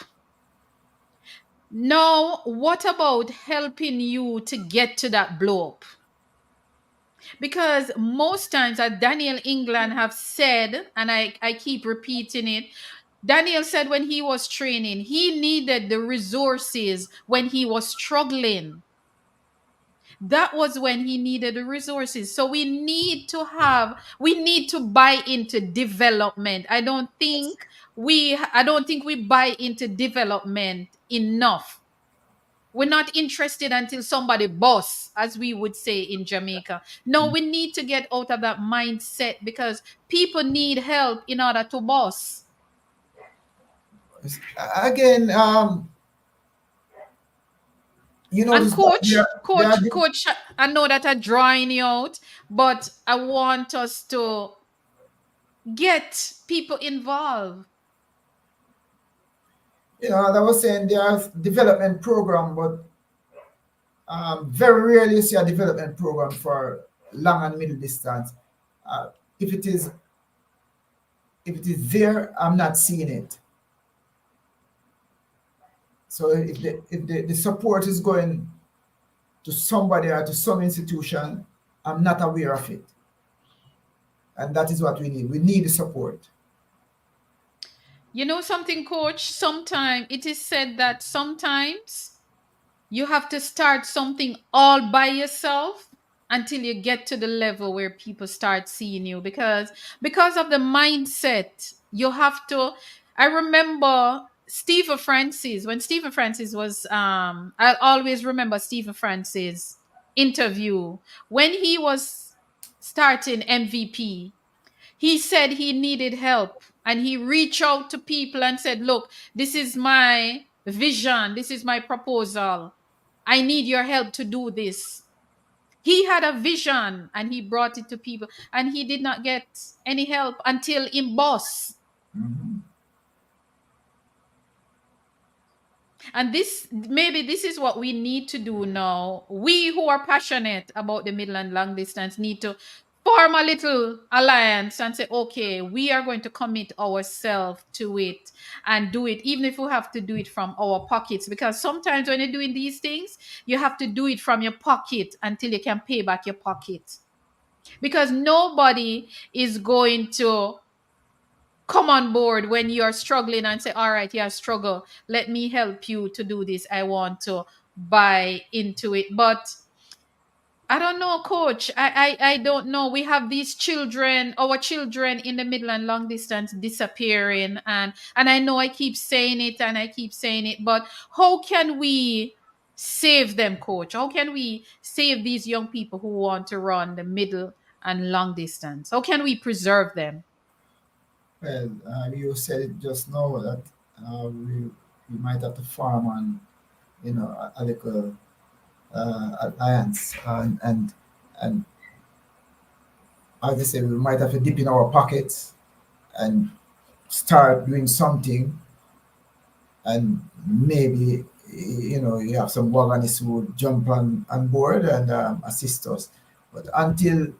Now, what about helping you to get to that blow up? Because most times, as Daniel England have said, and I keep repeating it, Daniel said when he was training, he needed the resources when he was struggling. That was when he needed the resources. So we need to buy into development. I don't think we buy into development enough. We're not interested until somebody boss, as we would say in Jamaica. No, we need to get out of that mindset because people need help in order to boss. Again, you And notice that coach, I know that I'm drawing you out, but I want us to get people involved. as I was saying, there are development program, but very rarely you see a development program for long and middle distance. Uh, if it is there, I'm not seeing it. So if the support is going to somebody or to some institution, I'm not aware of it. And that is what we need. We need the support. You know something, coach? Sometimes it is said that sometimes you have to start something all by yourself until you get to the level where people start seeing you because of the mindset you have to. I remember Stephen Francis, when Stephen Francis was I'll always remember Stephen Francis interview when he was starting MVP. He said he needed help and he reached out to people and said, look, this is my vision, this is my proposal, I need your help to do this. He had a vision and he brought it to people and he did not get any help until in boss. Mhm. And this is what we need to do now. We who are passionate about the middle and long distance need to form a little alliance and say, okay, we are going to commit ourselves to it and do it, even if we have to do it from our pockets. Because sometimes when you're doing these things, you have to do it from your pocket until you can pay back your pocket. Because nobody is going to come on board when you're struggling and say, all right, yeah, struggle, let me help you to do this, I want to buy into it. But I don't know, coach, I don't know. We have these children, our children in the middle and long distance disappearing, and I know I keep saying it and I keep saying it, but how can we save them, coach? How can we save these young people who want to run the middle and long distance? How can we preserve them? Well, you said it just now that we might have to farm on, a little alliance, and as I say, we might have to dip in our pockets and start doing something, and maybe you have some wagonists who would jump on board and assist us. But until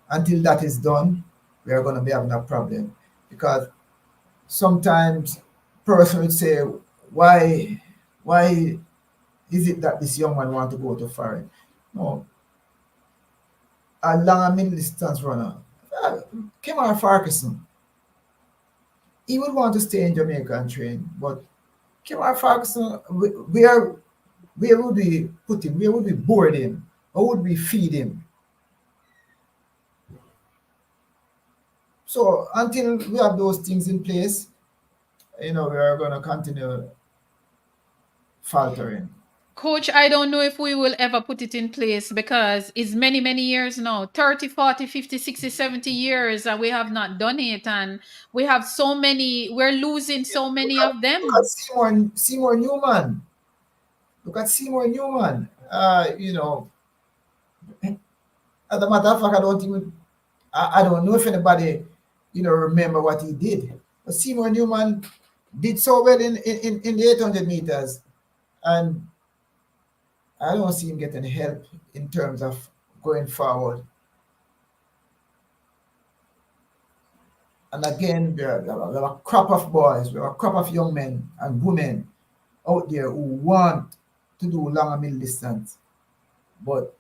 that is done, we are going to be having a problem, because sometimes person would say, why is it that this young man want to go to foreign? No, a long and middle distance runner, uh, Kemar Farquharson, he would want to stay in Jamaica and train, but Kemar Farquharson, where would we put him? Where would we board him? How would we feed him? So until we have those things in place, we are going to continue faltering. Coach, I don't know if we will ever put it in place because it's many, many years now 30, 40, 50, 60, 70 years and we have not done it. And we have so many, we're losing so Look many at, of look at them. Seymour Newman. Look at Seymour Newman. As a matter of fact, I don't know if anybody, remember what he did. But Seymour Newman did so well in the 800 meters, and I don't see him getting help in terms of going forward. And again, there are a crop of boys, there are a crop of young men and women out there who want to do long and middle distance, but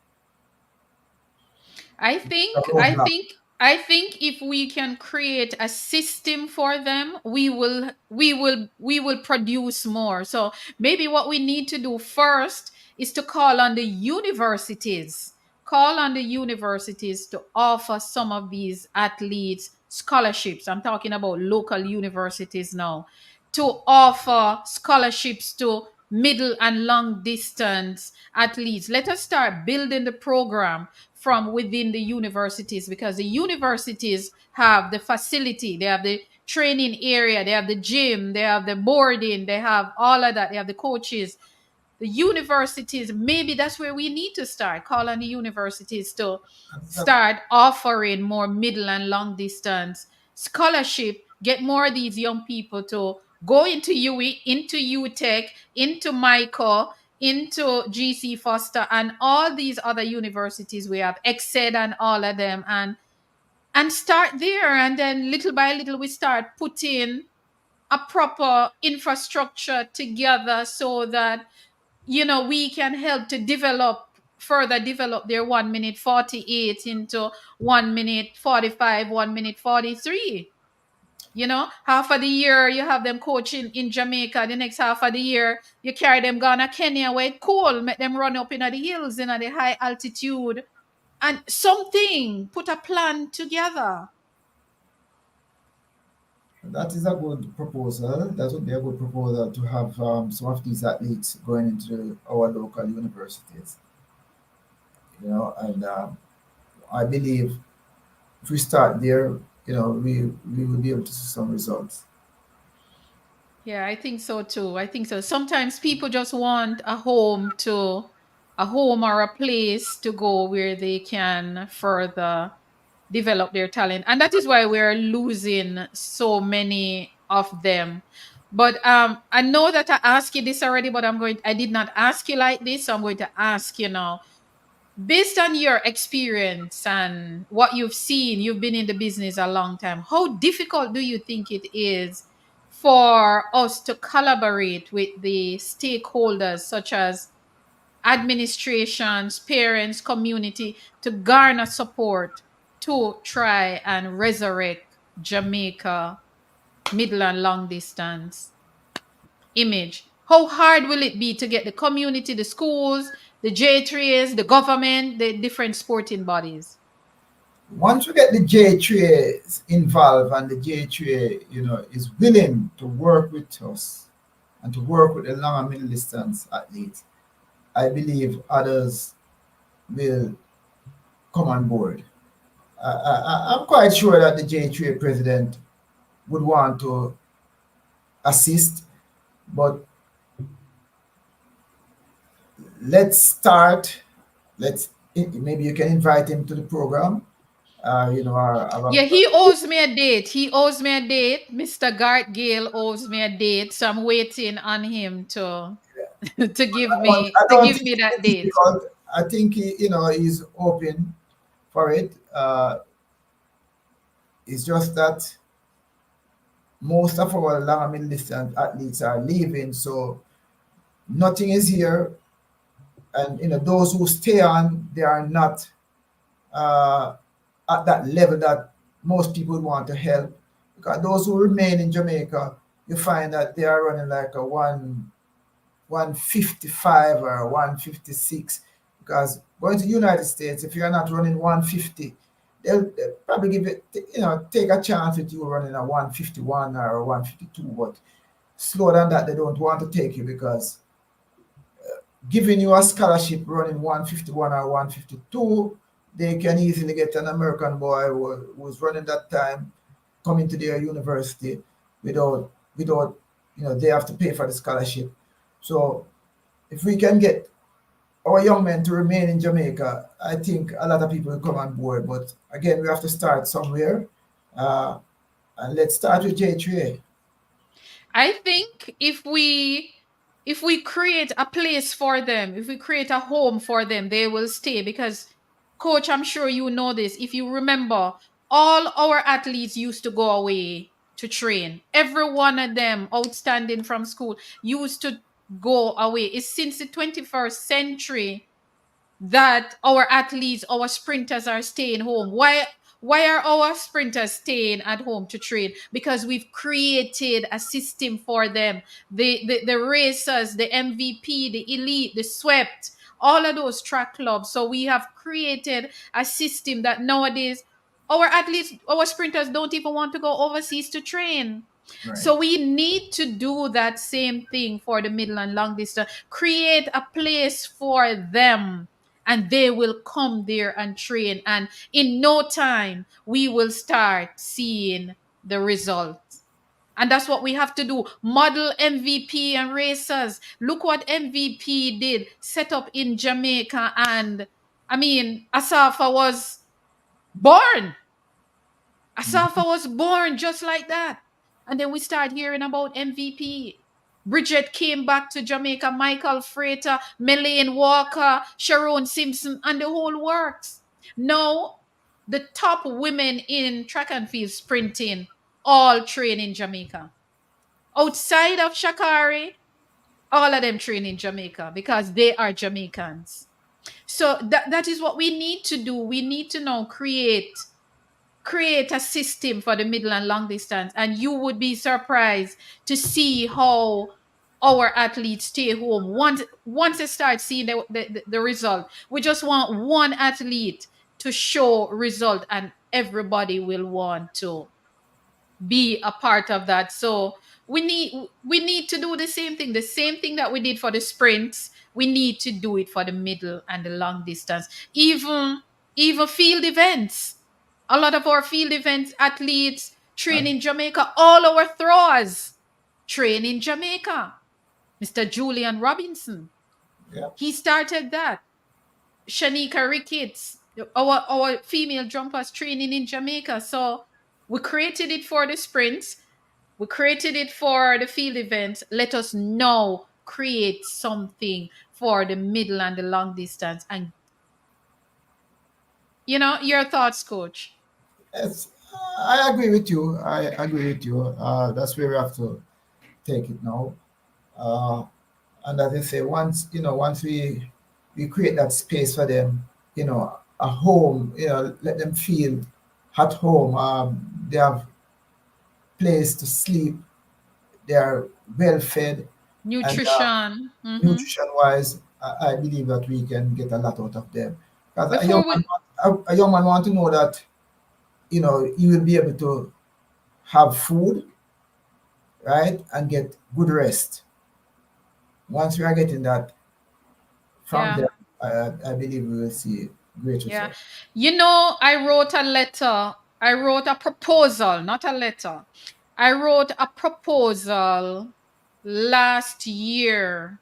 I a think, I roadblock. think, I think if we can create a system for them, we will produce more. So maybe what we need to do first is to call on the universities. Call on the universities to offer some of these athletes scholarships. I'm talking about local universities now, to offer scholarships to middle and long distance athletes. Let us start building the program from within the universities, because the universities have the facility, they have the training area, they have the gym, they have the boarding, they have all of that, they have the coaches. The universities, maybe that's where we need to start. Call on the universities to start offering more middle and long distance scholarship, get more of these young people to go into UE, into UTech, into MICO, into GC Foster, and all these other universities we have, EXED and all of them, and start there. And then little by little, we start putting a proper infrastructure together so that we can help to further develop their 1 minute 48 into 1 minute 45, 1 minute 43. Half of the year you have them coaching in Jamaica, the next half of the year you carry them gone to Kenya where it's cold, make them run up in the hills in the high altitude, and something, put a plan together. That is a good proposal. That would be a good proposal to have some of these athletes going into our local universities. And I believe if we start there, we will be able to see some results. Yeah, I think so too. I think so. Sometimes people just want a home or a place to go where they can further develop their talent. And that is why we're losing so many of them. But I know that I asked you this already, but I did not ask you like this, so I'm going to ask you now. Based on your experience and what you've been in the business a long time. How difficult do you think it is for us to collaborate with the stakeholders, such as administrations, parents, community, to garner support to try and resurrect Jamaica middle and long distance image? How hard will it be to get the community, the schools, the J3s, the government, the different sporting bodies? Once we get the J3A involved and the J3A, is willing to work with us and to work with the long and middle distance athletes, I believe others will come on board. I'm quite sure that the J3A president would want to assist. But let's start. Let's maybe you can invite him to the program. Or have Yeah, he owes me a date. He owes me a date. Mr. Gart Gale owes me a date. So I'm waiting on him to to give me I don't think that it's date. difficult. I think he's open for it. It's just that most of our long and distance athletes are leaving, so nothing is here. And those who stay on, they are not uh, at that level that most people would want to help. Because those who remain in Jamaica, you find that they are running like a 155 or 156. Because going to the United States, if you're not running 150, they'll probably give it, take a chance with you running a 151 or a 152. But slower than that, they don't want to take you because giving you a scholarship running 151 or 152, they can easily get an American boy who's running that time coming to their university without they have to pay for the scholarship. So if we can get our young men to remain in Jamaica, I think a lot of people will come on board. But again, we have to start somewhere. Uh, and let's start with J3A. I think if we create a place for them, if we create a home for them, they will stay because coach, I'm sure you know this. If you remember, all our athletes used to go away to train. Every one of them outstanding from school used to go away. It's since the 21st century that our athletes, our sprinters are staying home. Why are our sprinters staying at home to train? Because we've created a system for them. The racers, the MVP, the elite, the swept, all of those track clubs. So we have created a system that nowadays our athletes, our sprinters don't even want to go overseas to train. Right. So we need to do that same thing for the middle and long distance. Create a place for them and they will come there and train. And in no time, we will start seeing the results. And that's what we have to do. Model MVP and racers. Look what MVP did, set up in Jamaica. And I mean, Asafa was born. Asafa was born just like that. And then we start hearing about MVP. Bridget came back to Jamaica, Michael Frater, Melaine Walker, Sharon Simpson, and the whole works. Now, the top women in track and field sprinting all train in Jamaica. Outside of Shakari, all of them train in Jamaica because they are Jamaicans. So that is what we need to do. We need to now create a system for the middle and long distance, and you would be surprised to see how our athletes stay home once they start seeing the result. We just want one athlete to show result and everybody will want to be a part of that. So we need to do the same thing that we did for the sprints. We need to do it for the middle and the long distance. Even field events. A lot of our field events athletes train Uh, in Jamaica. All our throwers train in Jamaica. Mr. Julian Robinson, yeah. he started that. Shanika Ricketts, our female jumpers training in Jamaica. So we created it for the sprints. We created it for the field events. Let us now create something for the middle and the long distance. And your thoughts, coach. Yes, I agree with you. I agree with you. That's where we have to take it now. Uh, and as I say, once we create that space for them, a home, let them feel at home. They have place to sleep. They are well fed, and Nutrition. nutrition wise, I believe that we can get a lot out of them. Because Before we a young man want to know that he will be able to have food, right, and get good rest. Once we are getting that from Yeah. them, I believe we will see great Yeah. results. I wrote a letter. I wrote a proposal, not a letter. I wrote a proposal last year.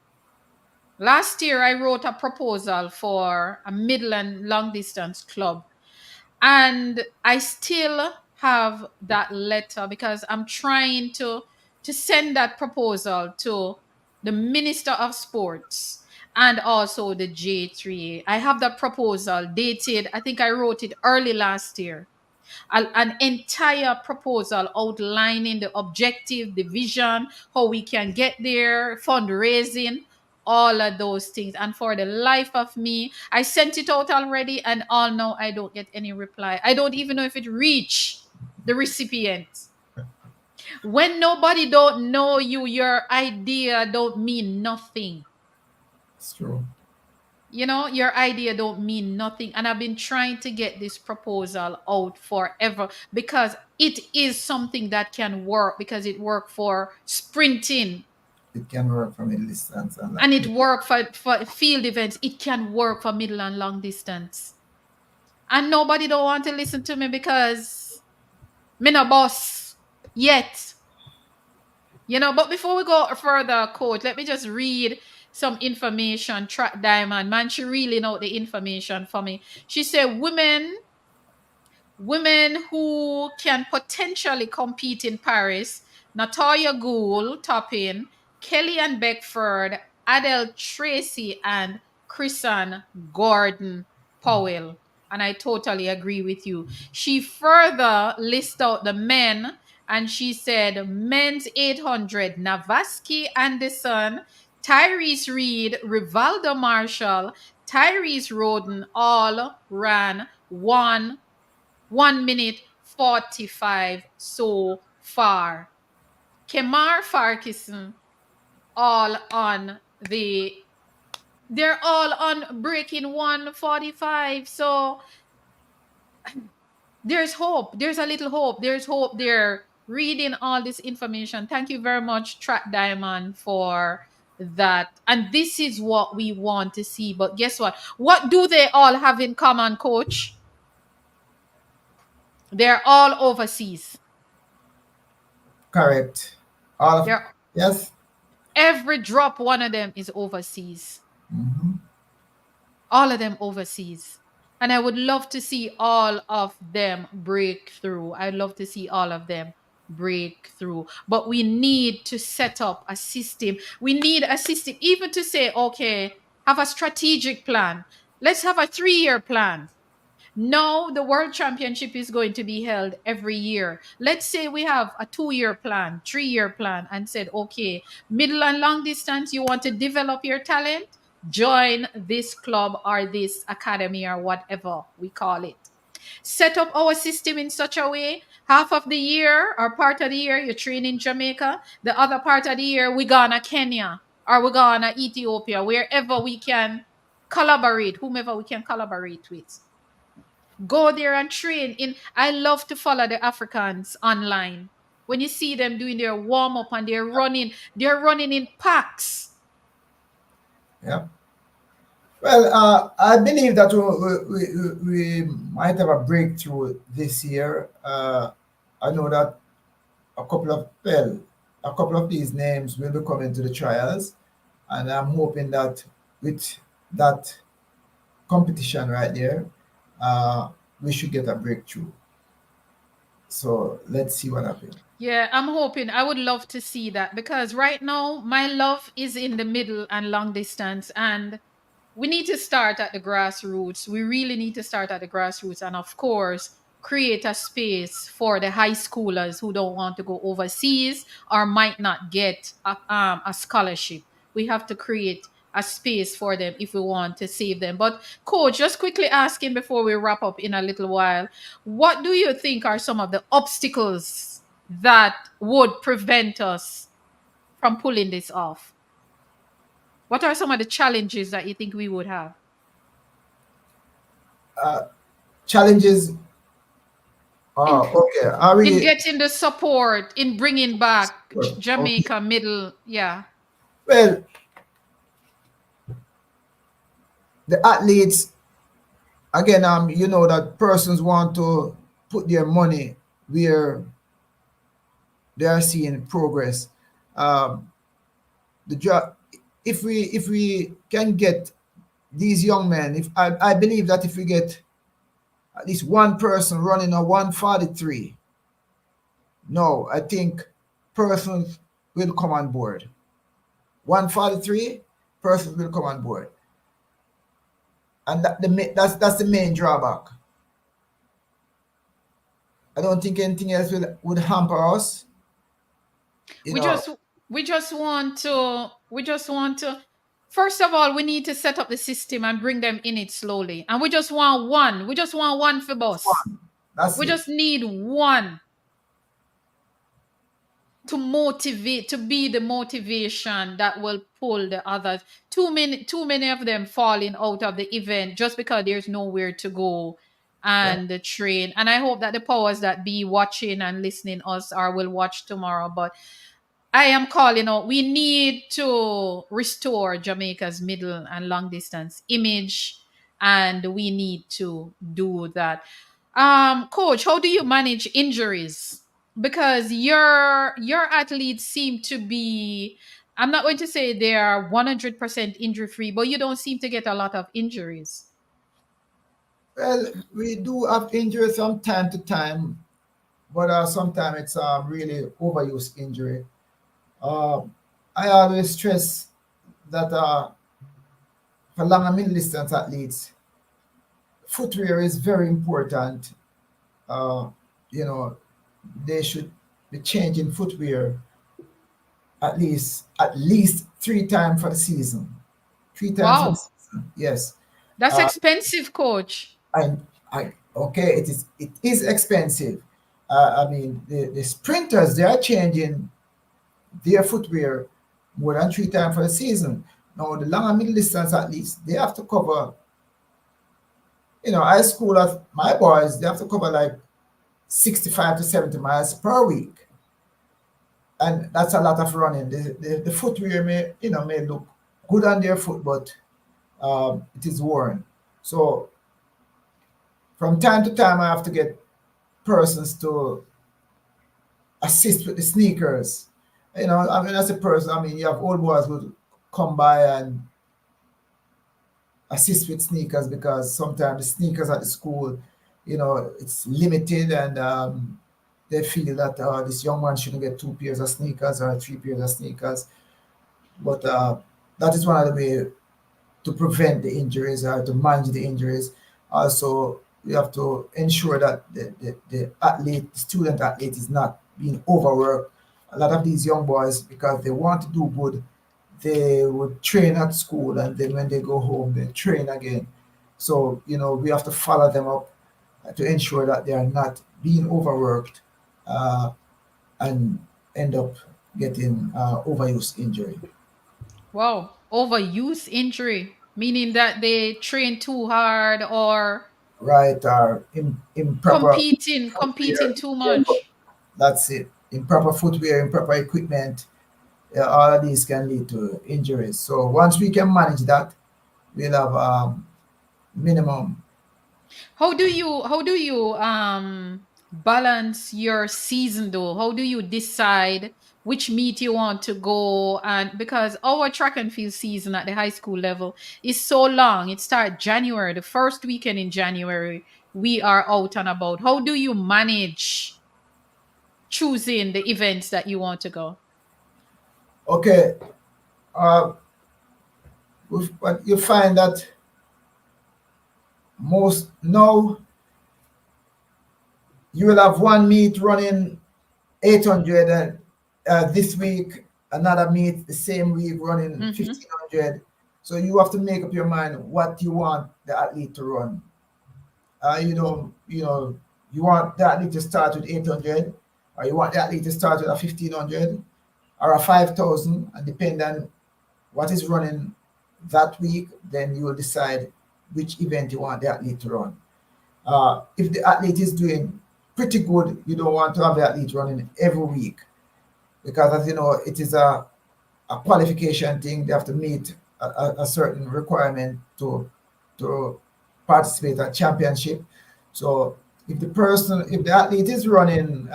Last year, I wrote a proposal for a middle and long distance club. And I still have that letter because I'm trying to send that proposal to the Minister of Sports and also the J3A. I have that proposal dated, I think I wrote it early last year, an entire proposal outlining the objective, the vision, how we can get there, fundraising, all of those things. And for the life of me, I sent it out already, and all now I don't get any reply. I don't even know if it reached the recipient. When nobody don't know you, your idea don't mean nothing. It's true. Your idea don't mean nothing. And I've been trying to get this proposal out forever because it is something that can work, because it worked for sprinting It can work from a distance and and like, it worked for field events. It can work for middle and long distance. And nobody don't want to listen to me because me no boss yet. But before we go further, coach, let me just read some information. Track Diamond, man, she really know the information for me. She said women who can potentially compete in Paris: Natalia Gould Toppin, Kellyanne Beckford, Adele Tracy, and Chrisan Gordon Powell. And I totally agree with you. She further lists out the men, and she said men's 800, Navaski Anderson, Tyrese Reed, Rivaldo Marshall, Tyrese Roden all ran 1 minute 45 so far. Kemar Farkison, all on the they're all on breaking 145. So there's hope. There's a little hope. There's hope there. Reading all this information. Thank you very much, Track Diamond, for that. And this is what we want to see. But guess what? What do they all have in common, coach? They're all overseas. correct. All of, They're yes. Every drop one of them is overseas. Hmm. All of them overseas. And I would love to see all of them break through. I'd love to see all of them break through. But we need to set up a system. We need a system, even to say, okay, have a strategic plan. Let's have a 3-year plan. No, the World Championship is going to be held every year. Let's say we have a 2-year plan, 3-year plan, and said, okay, middle and long distance, you want to develop your talent? Join this club or this academy or whatever we call it. Set up our system in such a way, half of the year or part of the year you train in Jamaica, the other part of the year we gonna Kenya or we gonna Ethiopia, wherever we can collaborate, whomever we can collaborate with. Go there and train. I love to follow the Africans online. When you see them doing their warm up and they're running in packs. Yeah. Well, I believe that we might have a breakthrough this year. I know that a couple of well, a couple of these names will be coming to the trials, and I'm hoping that with that competition right there, uh, we should get a breakthrough. So let's see what happens. Yeah, I'm hoping. I would love to see that because right now my love is in the middle and long distance, and we need to start at the grassroots. We really need to start at the grassroots, and of course, create a space for the high schoolers who don't want to go overseas or might not get a scholarship. We have to create a space for them if we want to save them. But, coach, just quickly asking before we wrap up in a little while, what do you think are some of the obstacles that would prevent us from pulling this off? What are some of the challenges that you think we would have? Challenges. in Okay. Are in we? getting the support, in bringing back Okay. Jamaica middle, yeah. Well, the athletes again. You know that persons want to put their money where they are seeing progress. Um, the job, if we can get these young men, if I believe that if we get at least one person running a 143, no, I think persons will come on board. 143 persons will come on board, and that's the main drawback. I don't think anything else would hamper us. You We know, just we just want to first of all we need to set up the system and bring them in it slowly. And we just want one. We just want one for boss. that's We it. just need one to motivate, to be the motivation that will pull the others. Too many of them falling out of the event just because there's nowhere to go Yeah. and the train. And I hope that the powers that be watching and listening us or will watch tomorrow. But I am calling out. We need to restore Jamaica's middle and long distance image, and we need to do that. Coach, how do you manage injuries? Because your athletes seem to be. I'm not going to say they are 100% injury free, but you don't seem to get a lot of injuries. Well, we do have injuries from time to time, but sometimes it's really overuse injury. Um, I always stress that for long and middle distance athletes, footwear is very important. Uh, you know, they should be changing footwear at least 3 times for the season. 3 times for the Wow, season. Yes. that's Uh, expensive, coach. I, okay, it is expensive. I mean, the sprinters, they are changing their footwear more than 3 times for the season. Now, the long and middle distance athletes, they have to cover, high school of my boys, they have to cover like 65 to 70 miles per week. And that's a lot of running. The footwear may look good on their foot, but it is worn. So from time to time, I have to get persons to assist with the sneakers. I mean, as a person, I mean, you have old boys who come by and assist with sneakers because sometimes the sneakers at the school, it's limited, and they feel that this young man shouldn't get 2 pairs of sneakers or 3 pairs of sneakers. But that is one of the way to prevent the injuries or to manage the injuries. Also, we have to ensure that the athlete, the student athlete, is not being overworked. A lot of these young boys, because they want to do good, they would train at school, and then when they go home, they train again. So, we have to follow them up to ensure that they are not being overworked uh, and end up getting overuse injury. Wow, overuse injury, meaning that they train too hard or Right, or improper competing footwear. too much. That's it. Improper footwear, improper equipment, all of these can lead to injuries. So once we can manage that, we'll have minimum. How do you balance your season though? How do you decide which meet you want to go? And because our track and field season at the high school level is so long, it starts January, the first weekend in January, we are out and about. How do you manage choosing the events that you want to go? Okay, uh, but you find that most now you will have one meet running 800, and this week another meet the same week running Mm-hmm. 1500. So you have to make up your mind what you want the athlete to run. You don't, you want the athlete to start with 800, or you want the athlete to start with a 1500 or a 5000, and depend on what is running that week, then you will decide which event you want the athlete to run. If the athlete is doing pretty good, you don't want to have the athlete running every week, because, as you know, it is a qualification thing. They have to meet a certain requirement to participate at championship. So if the athlete is running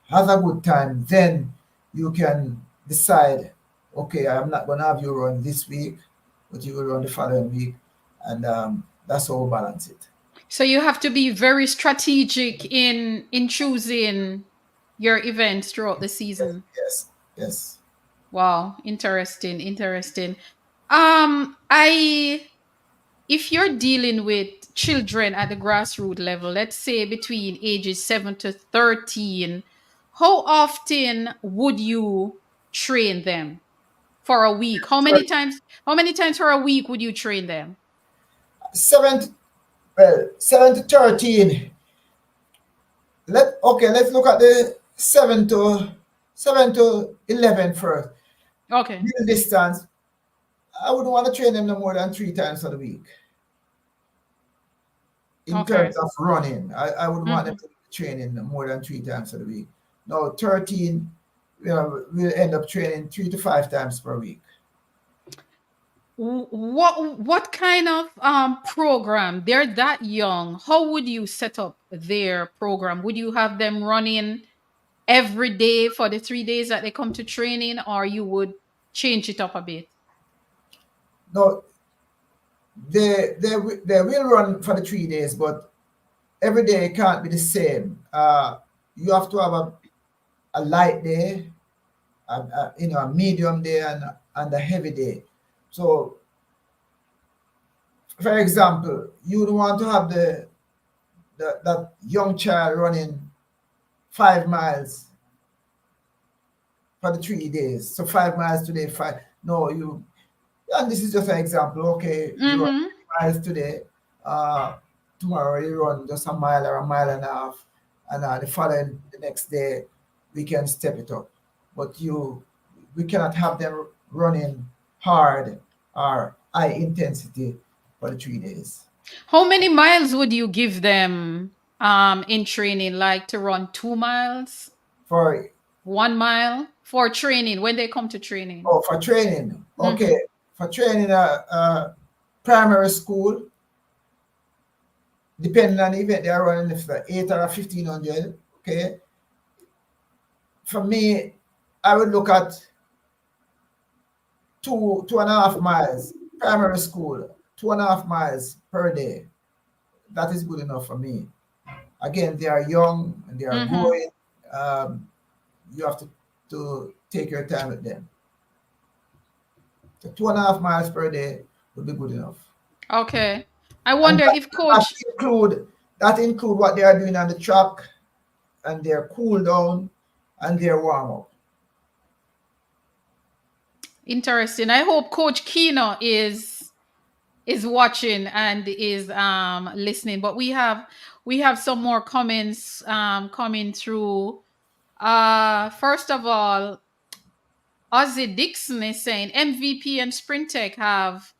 has a good time, then you can decide, okay, I'm not going to have you run this week, but you will run the following week. And that's how we balance it. So you have to be very strategic in choosing your events throughout the Yes, season. yes, yes. Wow, interesting, interesting. I if you're dealing with children at the grassroots level, let's say between ages 7 to 13, how often would you train them for a week? How many times for a week would you train them? 7 to, well, 7 to 13. Let's look at the 7 to 11 first. Okay. Middle distance, I wouldn't want to train them no more than 3 times a week in Okay. terms of running. I wouldn't want them Mhm. to be training more than 3 times a week. Now, 13, we'll end up training 3 to 5 times per week. What kind of program? They're that young. How would you set up their program? Would you have them running every day for the 3 days that they come to training, or you would change it up a bit? Now, they will run for the 3 days, but every day can't be the same. You have to have a light day, a medium day, and a heavy day. So, for example, you would want to have that young child running 5 miles for the 3 days. So 5 miles today, five. No, and this is just an example. Okay, you run Mm-hmm. 3 miles today. Uh, Tomorrow you run just a mile or a mile and a half, and the next day we can step it up. But we cannot have them running hard or high intensity for the 3 days. How many miles would you give them in training? Like to run 2 miles, For 1 mile for training when they come to training? for training, Mm-hmm. okay, for training primary school, depending on the event they are running, if it's 8 or 1,500, okay. For me, I would look at 2.5 miles. Primary school, 2.5 miles per day. That is good enough for me. Again, they are young and they are Mm-hmm. growing. Um, you have to take your time with them. So 2.5 miles per day would be good enough. Okay. I And wonder if that coach include that include what they are doing on the track and their cool down and their warm up. interesting. I hope Coach Kino is watching and is listening. But we have some more comments coming through. First of all, Ozzy Dixon is saying MVP and Sprintech have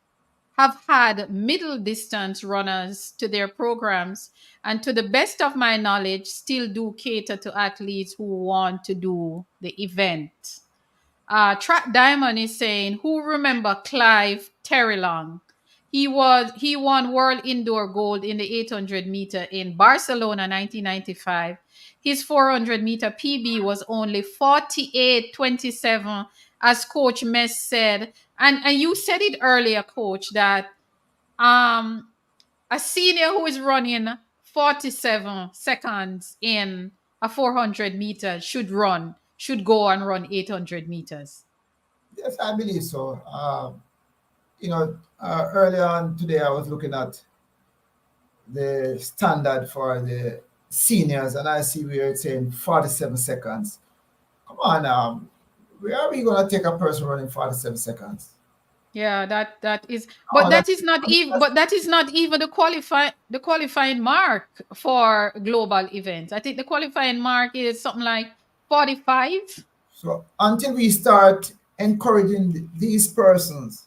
had middle distance runners to their programs, and to the best of my knowledge still do cater to athletes who want to do the event. Track Diamond is saying, who remember Clive Terrelong? He won world indoor gold in the 800 meter in Barcelona 1995. His 400-meter PB was only 48:27, as Coach Mess said. And you said it earlier, Coach, that um a senior who is running 47 seconds in a 400 meters should go and run 800 meters. Yes, I believe so. Earlier on today, I was looking at the standard for the seniors, and I see where it's saying 47 seconds. Come on, where are we going to take a person running 47 seconds? Yeah, that is, Come on, but that is not even the qualifying mark for global events. I think the qualifying mark is something like 45. so until we start encouraging these persons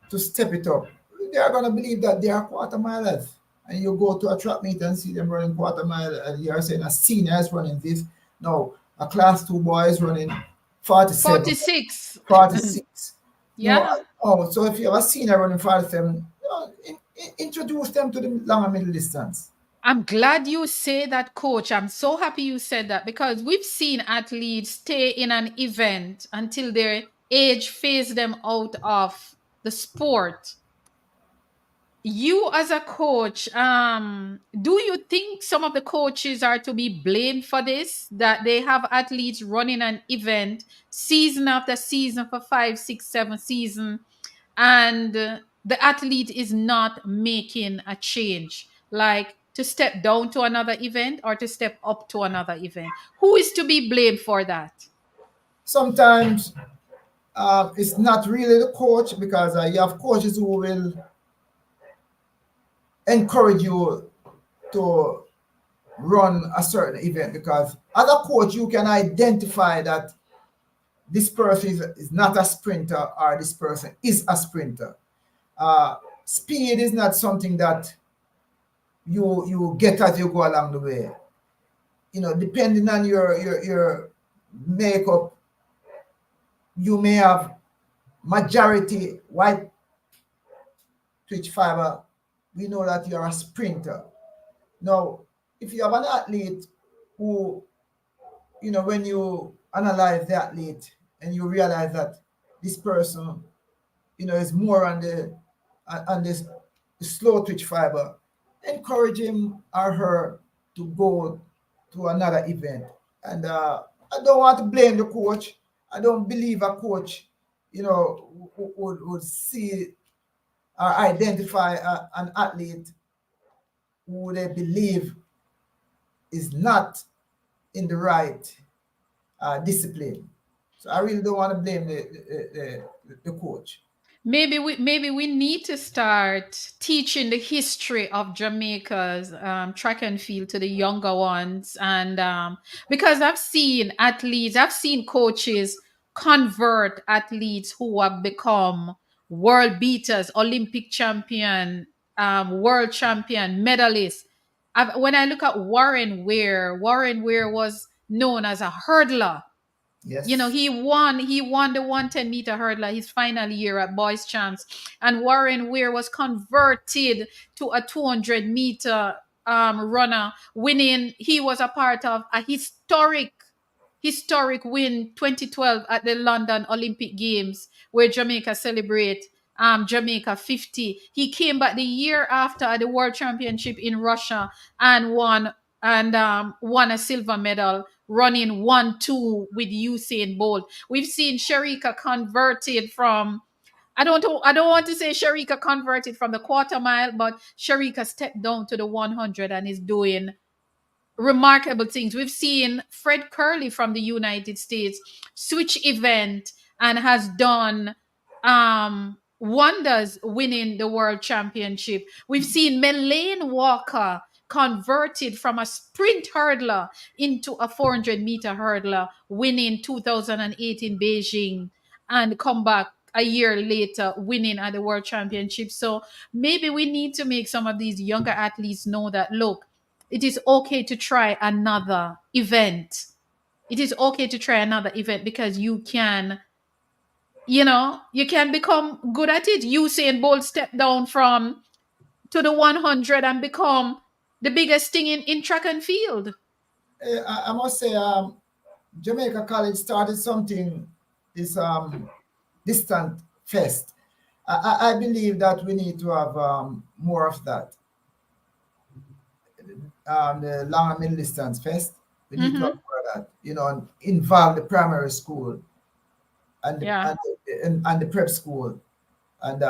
to step it up, they are going to believe that they are quarter milers. And you go to a track meet and see them running quarter mile, and you're saying a senior is running this. No, a class two boy is running 47, 46. 46. No, Yeah. oh, so if you have a senior running 47, introduce them to the longer middle distance. I'm glad you say that, coach. I'm so happy you said that because we've seen athletes stay in an event until their age phase them out of the sport. You as a coach, do you think some of the coaches are to be blamed for this, that they have athletes running an event season after season for 5, 6, 7 season, and the athlete is not making a change, like to step down to another event or to step up to another event? Who is to be blamed for that? Sometimes it's not really the coach, because you have coaches who will encourage you to run a certain event, because as a coach you can identify that this person is not a sprinter, or this person is a sprinter. uh, Speed is not something that you get as you go along the way. Depending on your makeup, you may have majority white twitch fiber. We know that you're a sprinter. Now, if you have an athlete who, when you analyze the athlete and you realize that this person, is more on this slow twitch fiber, encourage him or her to go to another event. And I don't want to blame the coach. I don't believe a coach, would see or identify an athlete who they believe is not in the right discipline. So I really don't want to blame the coach. Maybe we need to start teaching the history of Jamaica's track and field to the younger ones, and because I've seen coaches convert athletes who have become world beaters, Olympic champion, world champion, medalists. When I look at Warren Weir was known as a hurdler. Yes. He won the 110-meter hurdler his final year at boys champs, and Warren Weir was converted to a 200-meter runner, winning. He was a part of a historic win 2012 at the London Olympic Games, where Jamaica celebrate Jamaica 50. He came back the year after at the World Championship in Russia and won a silver medal running 1-2 with Usain Bolt. We've seen Sharika converted from, I don't want to say Sharika converted from the quarter mile, but Sharika stepped down to the 100 and is doing remarkable things. We've seen Fred Curley from the United States switch event and has done wonders, winning the world championship. We've seen Melaine Walker converted from a sprint hurdler into a 400-meter hurdler, winning 2018 Beijing, and come back a year later winning at the world championship. So maybe we need to make some of these younger athletes know that, look, it is okay to try another event. It is okay to try another event because you can become good at it. Usain Bolt stepped down from to the 100 and become the biggest thing in track and field. I must say, Jamaica College started something, this distant fest. I believe that we need to have more of that. The long and middle distance fest. We need to have Hmm. more of that. And involve the primary school and the, Yeah. and the prep school, and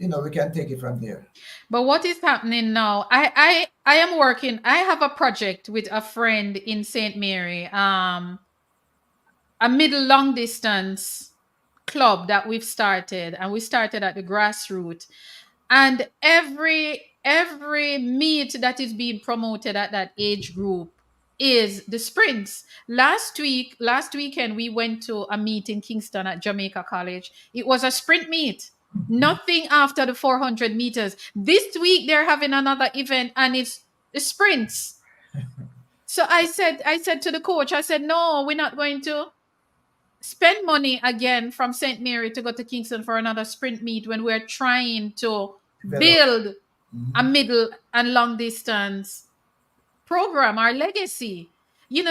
we can take it from there. But what is happening now? I am working. I have a project with a friend in St. Mary. A middle long distance club that we've started, and we started at the grassroots, and every meet that is being promoted at that age group is the sprints. Last weekend we went to a meet in Kingston at Jamaica College. It was a sprint meet, nothing after the 400 meters. This week they're having another event and it's the sprints. So I said to the coach, I said, no, we're not going to spend money again from St. Mary to go to Kingston for another sprint meet when we're trying to Develop. build. a Mhm. middle and long distance program, our legacy.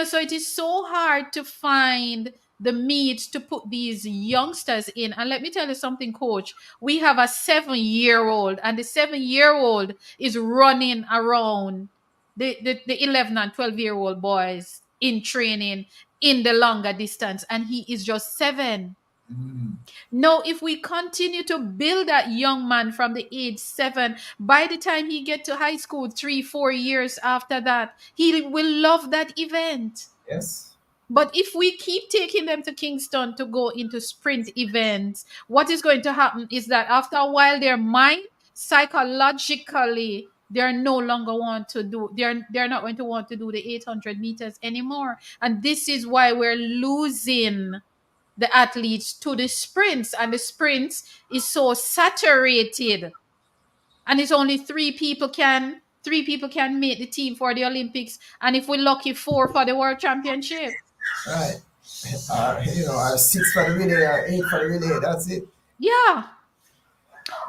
So it is so hard to find the means to put these youngsters in. And let me tell you something, coach. We have a 7 year old, and the 7 year old is running around the 11 and 12-year-old boys in training in the longer distance, and he is just 7. Mhm. No, if we continue to build that young man from the age 7, by the time he get to high school, 3, 4 years after that, he will love that event. Yes. But if we keep taking them to Kingston to go into sprint events, what is going to happen is that after a while, their mind psychologically they're no longer want to do they're not going to want to do the 800 meters anymore, and this is why we're losing the athletes to the sprints, and the sprints is so saturated, and it's only three people can make the team for the Olympics, and if we're lucky, four for the world championship. Right. Six for the relay or eight for the relay. That's it. Yeah.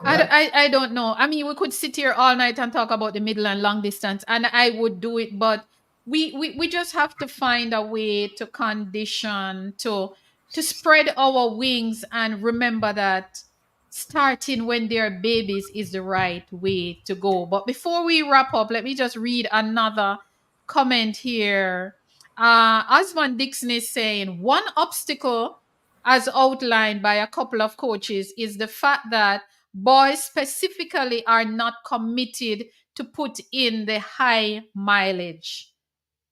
I, Yeah. I, I don't know. I mean, we could sit here all night and talk about the middle and long distance, and I would do it, but we just have to find a way to condition to spread our wings and remember that starting when they're babies is the right way to go. But before we wrap up, let me just read another comment here. Osman Dixon is saying one obstacle, as outlined by a couple of coaches, is the fact that boys specifically are not committed to put in the high mileage.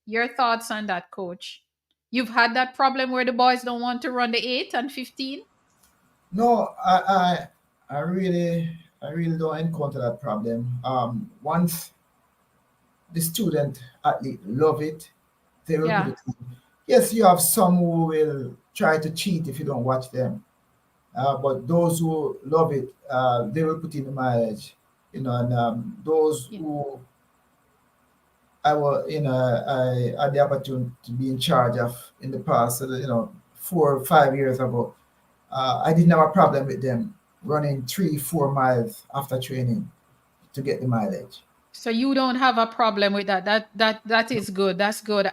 Your thoughts on that, coach? You've had that problem where the boys don't want to run the 8 and 15? No, I really don't encounter that problem. Once the student athlete love it, they will put Yeah. it in. Yes, you have some who will try to cheat if you don't watch them. But those who love it, they will put in the mileage. And those Yeah. who I had the opportunity to be in charge of in the past, 4 or 5 years ago. I didn't have a problem with them running 3, 4 miles after training to get the mileage. So you don't have a problem with that. That is good. That's good.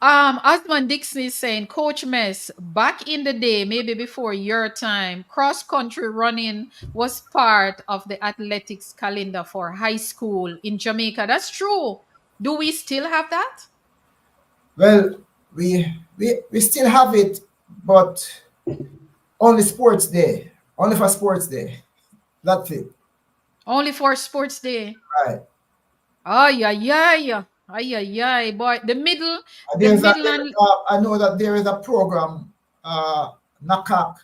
Osman Dixon is saying, Coach Mess, back in the day, maybe before your time, cross country running was part of the athletics calendar for high school in Jamaica. That's true. Do we still have that? Well, we still have it, but only sports day, only for sports day. That's it. Only for sports day. Right. Ay, ay, ay. Ay, ay, ay. Boy, the middle and I know that there is a program, NACAC.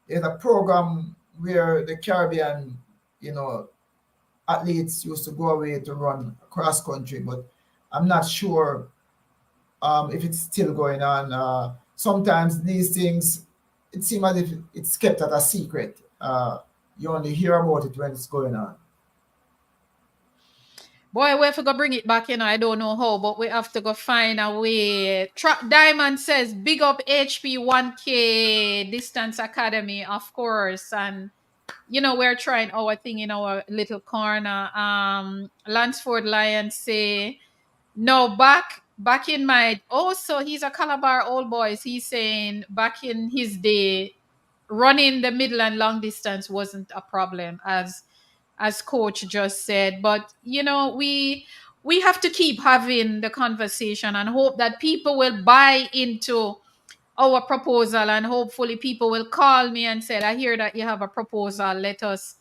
There's a program where the Caribbean, you know, athletes used to go away to run cross country, but I'm not sure if it's still going on. Sometimes these things, it seems as if it's kept at a secret. You only hear about it when it's going on. boy, we have to go bring it back, I don't know how, but we have to go find a way. Diamond says, big up HP 1K Distance Academy, of course. And, we're trying our thing in our little corner. Lansford Lion say, no, back in my, oh, so he's a Calabar old boys. He's saying back in his day, running the middle and long distance wasn't a problem, as coach just said, but we have to keep having the conversation and hope that people will buy into our proposal, and hopefully people will call me and say, I hear that you have a proposal, let us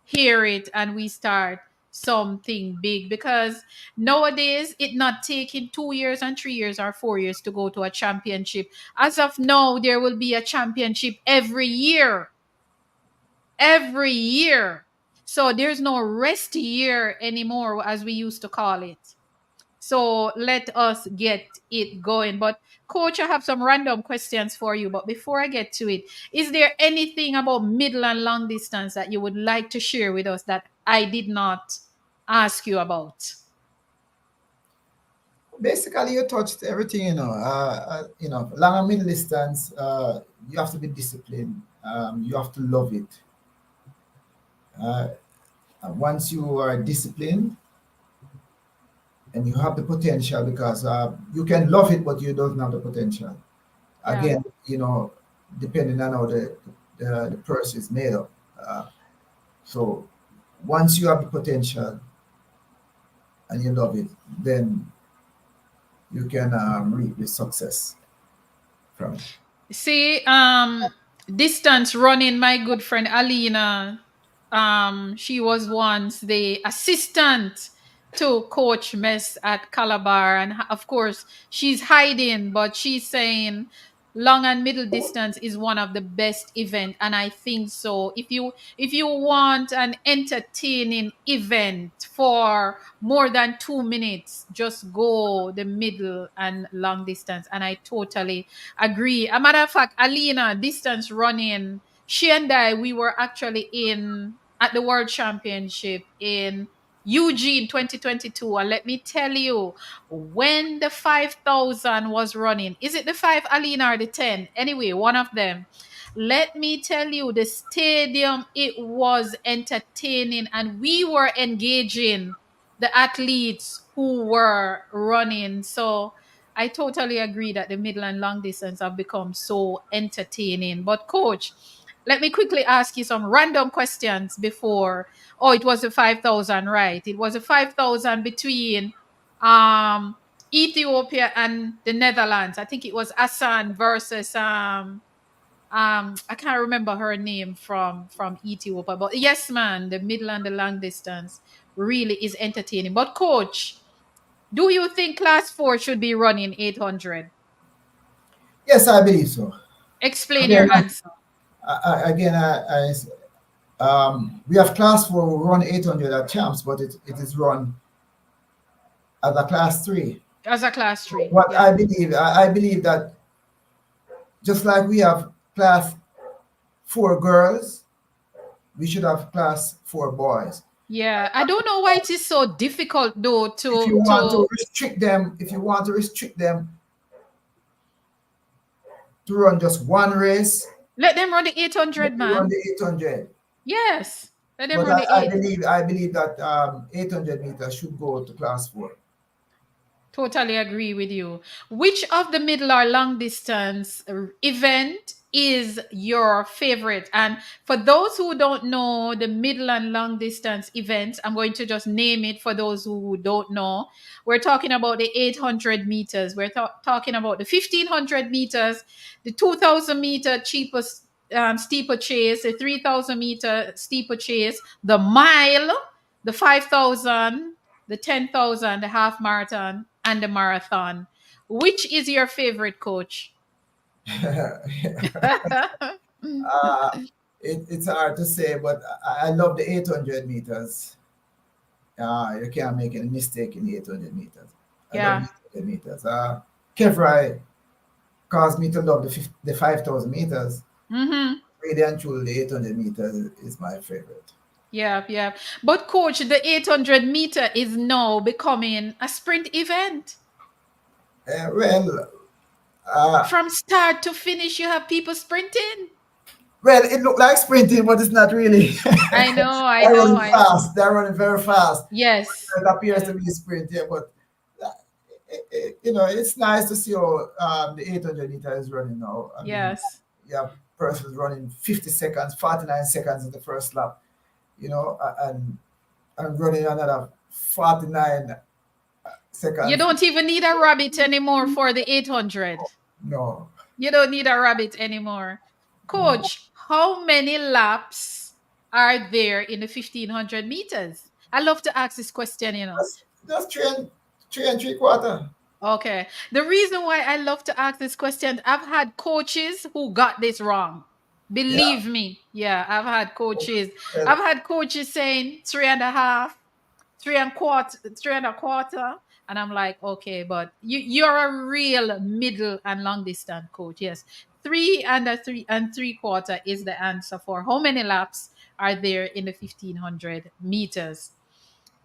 hear it, and we start something big, because nowadays it not taking 2 years and 3 years or 4 years to go to a championship. As of now, there will be a championship every year. So there's no rest year anymore, as we used to call it. So let us get it going. But coach, I have some random questions for you. But before I get to it, is there anything about middle and long distance that you would like to share with us that I did not ask you about? Basically, you touched everything. Long and middle distance. You have to be disciplined. You have to love it. Uh, Once you are disciplined and you have the potential, because you can love it, but you don't have the potential. Yeah. Again, depending on how the purse is made up. Uh, so once you have the potential and you love it, then you can reap the success from it. See, distance running, my good friend Alina, she was once the assistant to Coach Mess at Calabar, and of course, she's hiding, but she's saying long and middle distance is one of the best event, and I think so. If you want an entertaining event for more than 2 minutes, just go the middle and long distance, and I totally agree. A matter of fact, Alina, distance running, she and I, we were actually in at the World Championship in Eugene 2022. And let me tell you, when the 5,000 was running, is it the 5, Alina, or the 10? Anyway, one of them. Let me tell you, the stadium, it was entertaining, and we were engaging the athletes who were running. So I totally agree that the middle and long distance have become so entertaining. But coach, let me quickly ask you some random questions before. Oh, it was a 5,000, right? It was a 5,000 between um Ethiopia and the Netherlands. I think it was Hassan versus I can't remember her name from Ethiopia, but yes, man, the middle and the long distance really is entertaining. But coach, do you think class 4 should be running 800? Yes, I believe so. Explain Again, your answer. again, we have class four who run 800 at champs, but it is run as a class three. As a class 3. What Yeah. I believe that just like we have class four girls, we should have class four boys. Yeah. I don't know why it is so difficult though If to you want to to restrict them, if you want to restrict them to run just one race, let them run the let 800, me run man. the 800. Yes. Let them But run the 8. I believe that 800 meters should go to class four. Totally agree with you. Which of the middle or long distance event is your favorite? And for those who don't know the middle and long distance events, I'm going to just name it for those who don't know. We're talking about the 800 meters, we're talking about the 1500 meters, the 2000-meter cheapest steeplechase, the 3000-meter steeplechase, the mile, the 5,000, the 10,000, the half marathon, and the marathon. Which is your favorite, coach? uh, it's hard to say, but I love the 800 meters. You can't make any mistake in the 800 meters. I love Yeah. the 800 meters. Kevrai caused me to love the 5,000 meters. Mm-hmm. Really and truly, the 800 meters is my favorite. Yeah, yeah. But coach, the 800-meter is now becoming a sprint event. Well, uh, From start to finish, you have people sprinting. it looked like sprinting, but it's not really. I know, I They're know, running I know. fast. They're running very fast. Yes. It appears Yeah. to be a sprint, yeah, but uh, it's nice to see how the 800 meter is running now. I mean, Yes. you have persons running 50 seconds, 49 seconds in the first lap, and running another 49 You seconds. don't even need a rabbit anymore for the 800. No, You don't need a rabbit anymore. no. Coach, how many laps are there in the 1500 meters? I love to ask this question. Just three and three quarter. Okay. The reason why I love to ask this question, I've had coaches who got this wrong. Yeah. Believe me. Yeah, I've had coaches. Well, I've had coaches saying 3.5, 3.25, 3.25. And I'm like, okay, but you're a real middle and long distance coach. Yes. 3.3 is the answer for how many laps are there in the 1500 meters.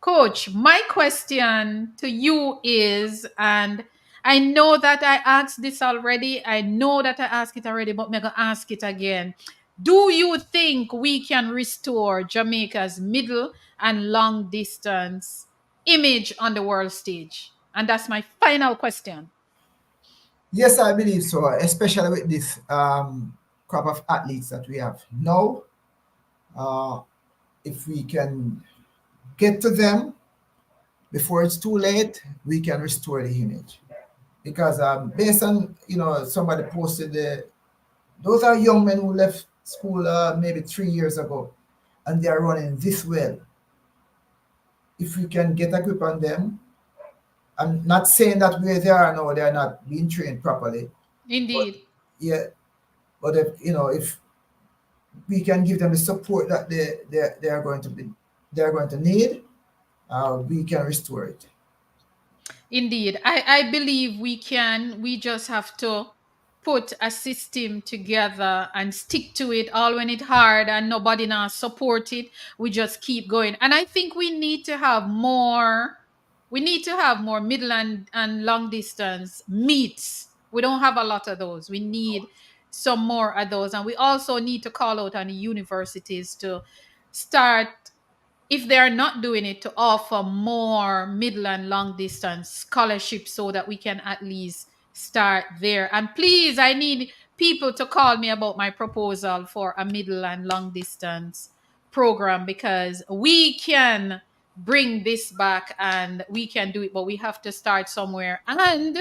Coach, my question to you is, and I know that I asked this already, I know that I asked it already, but I'm going to ask it again. Do you think we can restore Jamaica's middle and long distance image on the world stage? And that's my final question. Yes, I believe so, especially with this crop of athletes that we have now. Uh, if we can get to them before it's too late, we can restore the image. Because based on, somebody posted those are young men who left school maybe 3 years ago, and they are running this well. If we can get a grip on them, I'm not saying that where they are now, they are not being trained properly, but Indeed. yeah, but if we can give them the support that they are going to be they are going to need, we can restore it. Indeed. I believe we can. We just have to put a system together and stick to it all when it's hard and nobody now support it. We just keep going. And I think we need to have more middle and long distance meets. We don't have a lot of those. We need some more of those. And we also need to call out on the universities to start, if they are not doing it, to offer more middle and long distance scholarships so that we can at least start there. And please, I need people to call me about my proposal for a middle and long distance program, because we can bring this back and we can do it, but we have to start somewhere and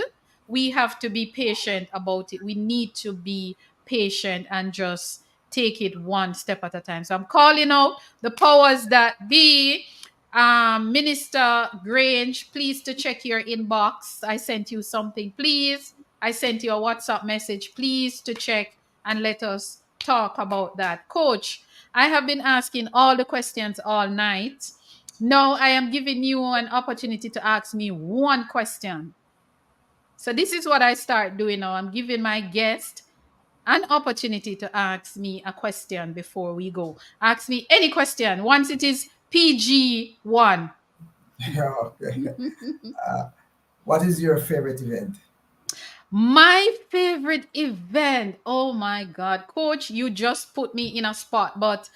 we have to be patient about it. We need to be patient and just take it one step at a time. So I'm calling out the powers that be. Minister Grange, please to check your inbox. I sent you something, please. I sent you a WhatsApp message, please to check and let us talk about that. Coach, I have been asking all the questions all night. Now I am giving you an opportunity to ask me one question. So this is what I start doing now. I'm giving my guest an opportunity to ask me a question before we go. Ask me any question once it is PG1. Yeah, okay. What is your favorite event? My favorite event. Oh my God. Coach, you just put me in a spot. But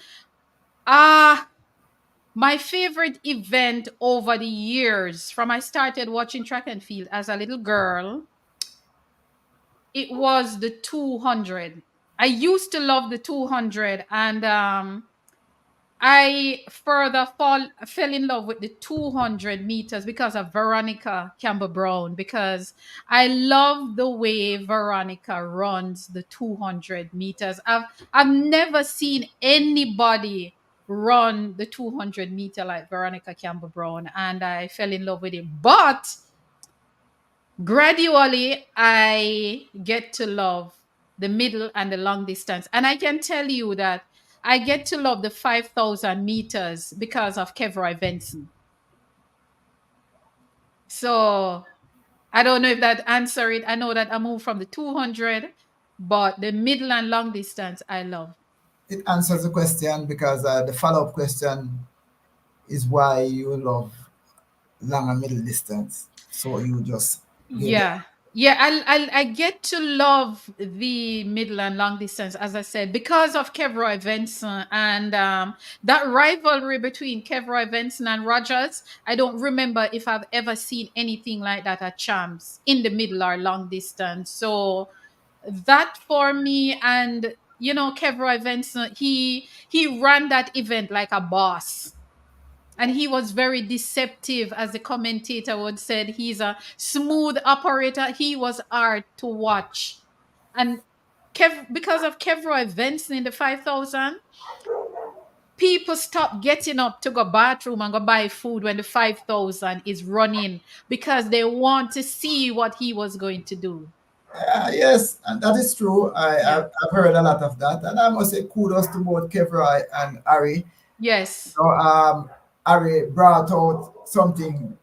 ah, my favorite event over the years, from I started watching track and field as a little girl, it was the 200. I used to love the 200, and I fell in love with the 200 meters because of Veronica Campbell Brown, because I love the way Veronica runs the 200 meters. I've never seen anybody run the 200 meter like Veronica Campbell Brown, and I fell in love with it. But gradually I get to love the middle and the long distance, and I can tell you that I get to love the 5,000 meters because of Kevroy Benson. So I don't know if that answer it. I know that I moved from the 200, but the middle and long distance I love. It answers the question because the follow-up question is why you love long and middle distance. So you just gave the Yeah. Yeah, I get to love the middle and long distance, as I said, because of Kevroy Benson and that rivalry between Kevroy Benson and Rogers. I don't remember if I've ever seen anything like that at champs in the middle or long distance. So that for me, and Kevroy Benson, he ran that event like a boss, and he was very deceptive, as the commentator would said. He's a smooth operator. He was hard to watch. And because of Kevroy Benson in the 5,000, people stop getting up to go bathroom and go buy food when the 5,000 is running, because they want to see what he was going to do. yes, and that is true. Yeah. I've heard a lot of that, and I must say kudos to both Kevroy and Ari. Yes. So, Ari brought out something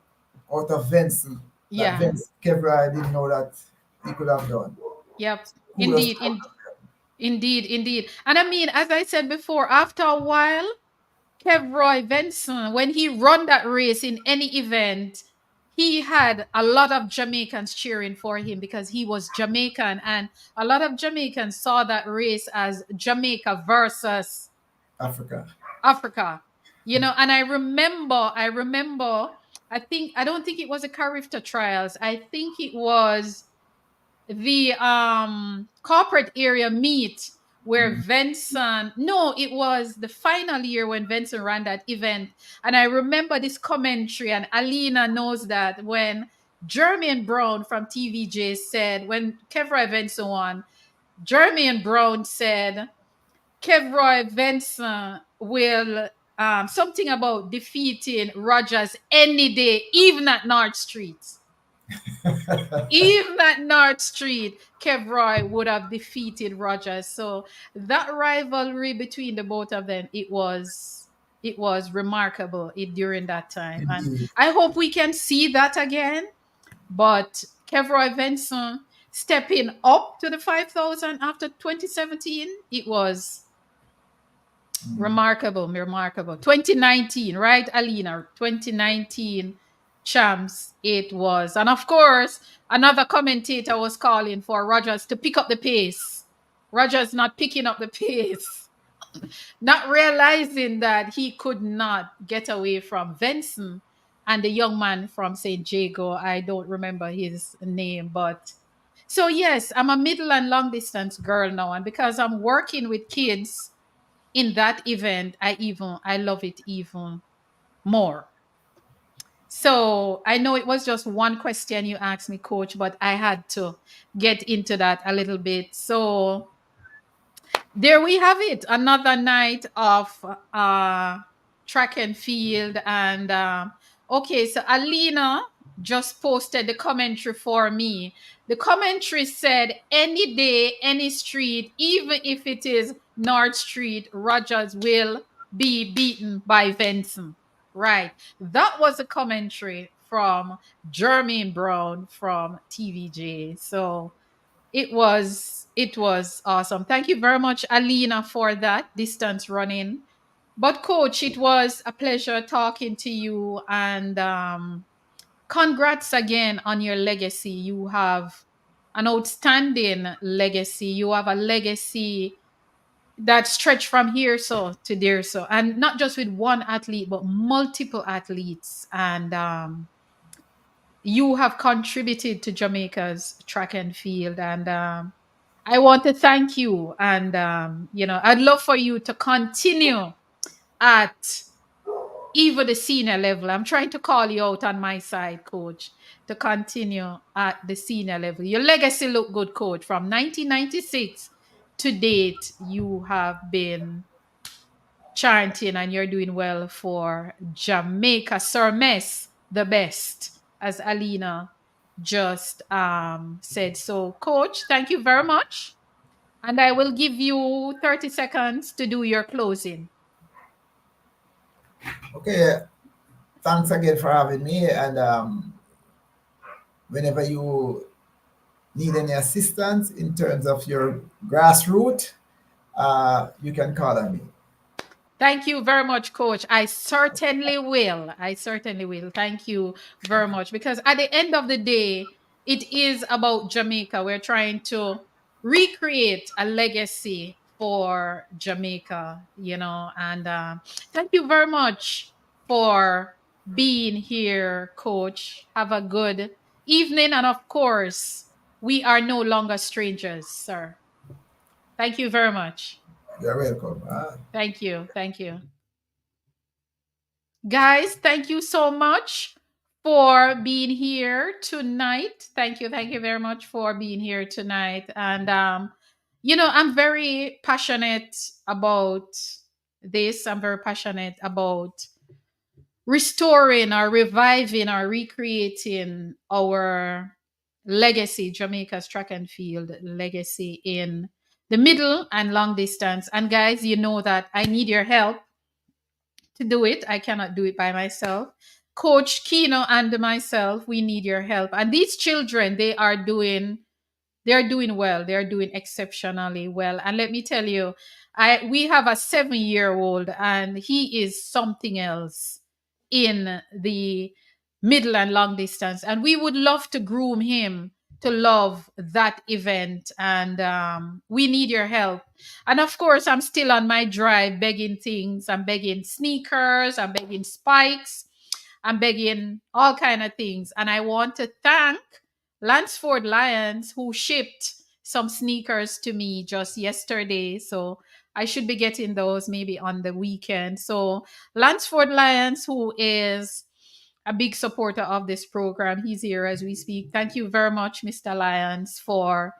out of Vincent that Yeah. Vince Kevroy didn't know that he could have done. Yep. Kudos to Indeed. both of Indeed. Indeed. And I mean, as I said before, after a while, Kevroy Benson, when he run that race in any event, he had a lot of Jamaicans cheering for him because he was Jamaican, and a lot of Jamaicans saw that race as Jamaica versus Africa. Africa. And I remember, I don't think it was the Carifta trials. I think it was the corporate area meet where Mm. Vincent, no, it was the final year when Vincent ran that event. And I remember this commentary, and Alina knows that when Jermaine Brown from TVJ said, when Kevroy Vincent won, Jermaine Brown said, Kevroy Vincent will something about defeating Rogers any day, even at North Street. Even at North Street, Kevroy would have defeated Rogers. So that rivalry between the both of them, it was remarkable during that time. And Indeed. I hope we can see that again. But Kevroy Vincent stepping up to the 5,000 after 2017, it was Mm. remarkable, remarkable. 2019, right, Alina? 2019 champs, it was. And of course, another commentator was calling for Rogers to pick up the pace. Rogers not picking up the pace, not realizing that he could not get away from Vincent and the young man from St. Jago. I don't remember his name, but so yes, I'm a middle and long distance girl now. And because I'm working with kids in that event, I love it even more. So I know it was just one question you asked me, coach, but I had to get into that a little bit. So there we have it, another night of track and field. And okay, so Alina just posted the commentary for me. The commentary said, any day, any street, even if it is North Street, Rogers will be beaten by Vincent. Right, that was a commentary from Jermaine Brown from TVJ. So it was awesome. Thank you very much, Alina, for that distance running. But coach, it was a pleasure talking to you, and congrats again on your legacy. You have an outstanding legacy. You have a legacy that stretch from here so to there so, and not just with one athlete but multiple athletes. And you have contributed to Jamaica's track and field. And I want to thank you. And, I'd love for you to continue at even the senior level. I'm trying to call you out on my side, coach, to continue at the senior level. Your legacy look good, coach. From 1996 to date, you have been chanting and you're doing well for Jamaica. Sir Mess, the best, as Alina just said. So, coach, thank you very much. And I will give you 30 seconds to do your closing. Okay, thanks again for having me. And whenever you need any assistance in terms of your grassroots, you can call on me. Thank you very much, coach. I certainly will. I certainly will. Thank you very much. Because at the end of the day, it is about Jamaica. We're trying to recreate a legacy for Jamaica, and thank you very much for being here, coach. Have a good evening. And of course, we are no longer strangers, sir. Thank you very much. You're welcome. Thank you. Thank you. Guys, thank you so much for being here tonight. Thank you. Thank you very much for being here tonight. And I'm very passionate about this. I'm very passionate about restoring or reviving or recreating our legacy, Jamaica's track and field legacy in the middle and long distance. And guys, you know that I need your help to do it. I cannot do it by myself. Coach Kino and myself, we need your help. And these children, they're doing well. They're doing exceptionally well. And let me tell you, we have a 7-year-old and he is something else in the middle and long distance. And we would love to groom him to love that event, and we need your help. And of course, I'm still on my drive begging things. I'm begging sneakers, I'm begging spikes, I'm begging all kind of things. And I want to thank Lansford Lions, who shipped some sneakers to me just yesterday. So I should be getting those maybe on the weekend. So Lansford Lions, who is a big supporter of this program, he's here as we speak. Thank you very much, Mr. Lyons, for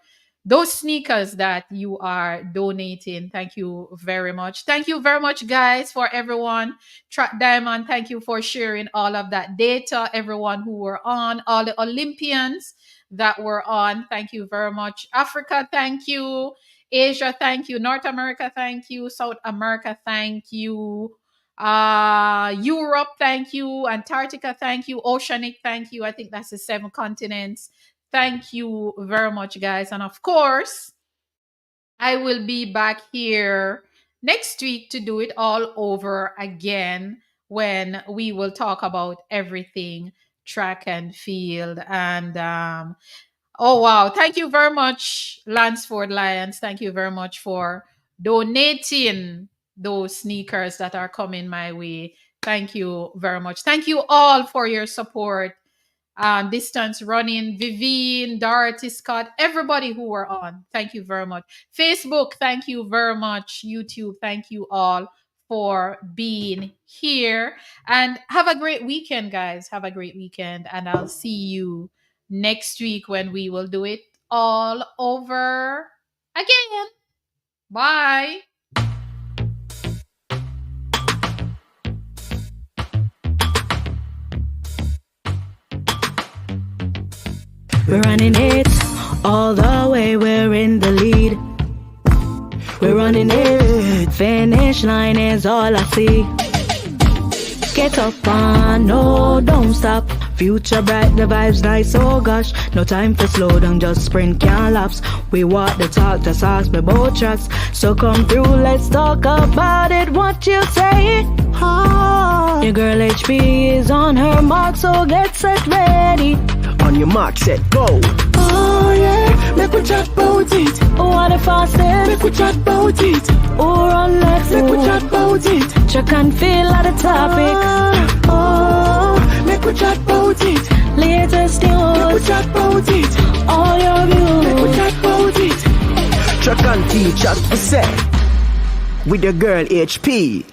those sneakers that you are donating. Thank you very much. Thank you very much, guys, for everyone. Track Diamond, thank you for sharing all of that data. Everyone who were on, all the Olympians that were on, thank you very much. Africa, thank you. Asia, thank you. North America, thank you. South America, thank you. Europe, thank you. Antarctica, thank you. Oceanic, thank you. I think that's the 7 continents. Thank you very much, guys. And of course, I will be back here next week to do it all over again, when we will talk about everything track and field. And oh, wow. Thank you very much, Lansford Lions. Thank you very much for donating those sneakers that are coming my way. Thank you very much. Thank you all for your support. Distance running, Vivian, Dorothy, Scott, everybody who were on. Thank you very much. Facebook, thank you very much. YouTube, thank you all for being here. And have a great weekend, guys. Have a great weekend. And I'll see you next week when we will do it all over again. Bye. We're running it all the way, we're in the lead. We're running it, finish line is all I see. Get up on, no, don't stop. Future bright, the vibes nice, oh gosh. No time for slow down, just sprint, can't lapse. We walk the talk, just ask me both tracks. So come through, let's talk about it, what you say? Oh. Your girl HP is on her mark, so get set ready. On your mark, set, go. Oh yeah, make we chat about it. Oh, what the fastest? Make we chat about it. Oh, run left, make we chat about it. Check and feel at the topic. Oh, make we chat about it. Latest news, make we chat about it. All your views, make we chat about it. Track and teach, chat for set. With the girl HP.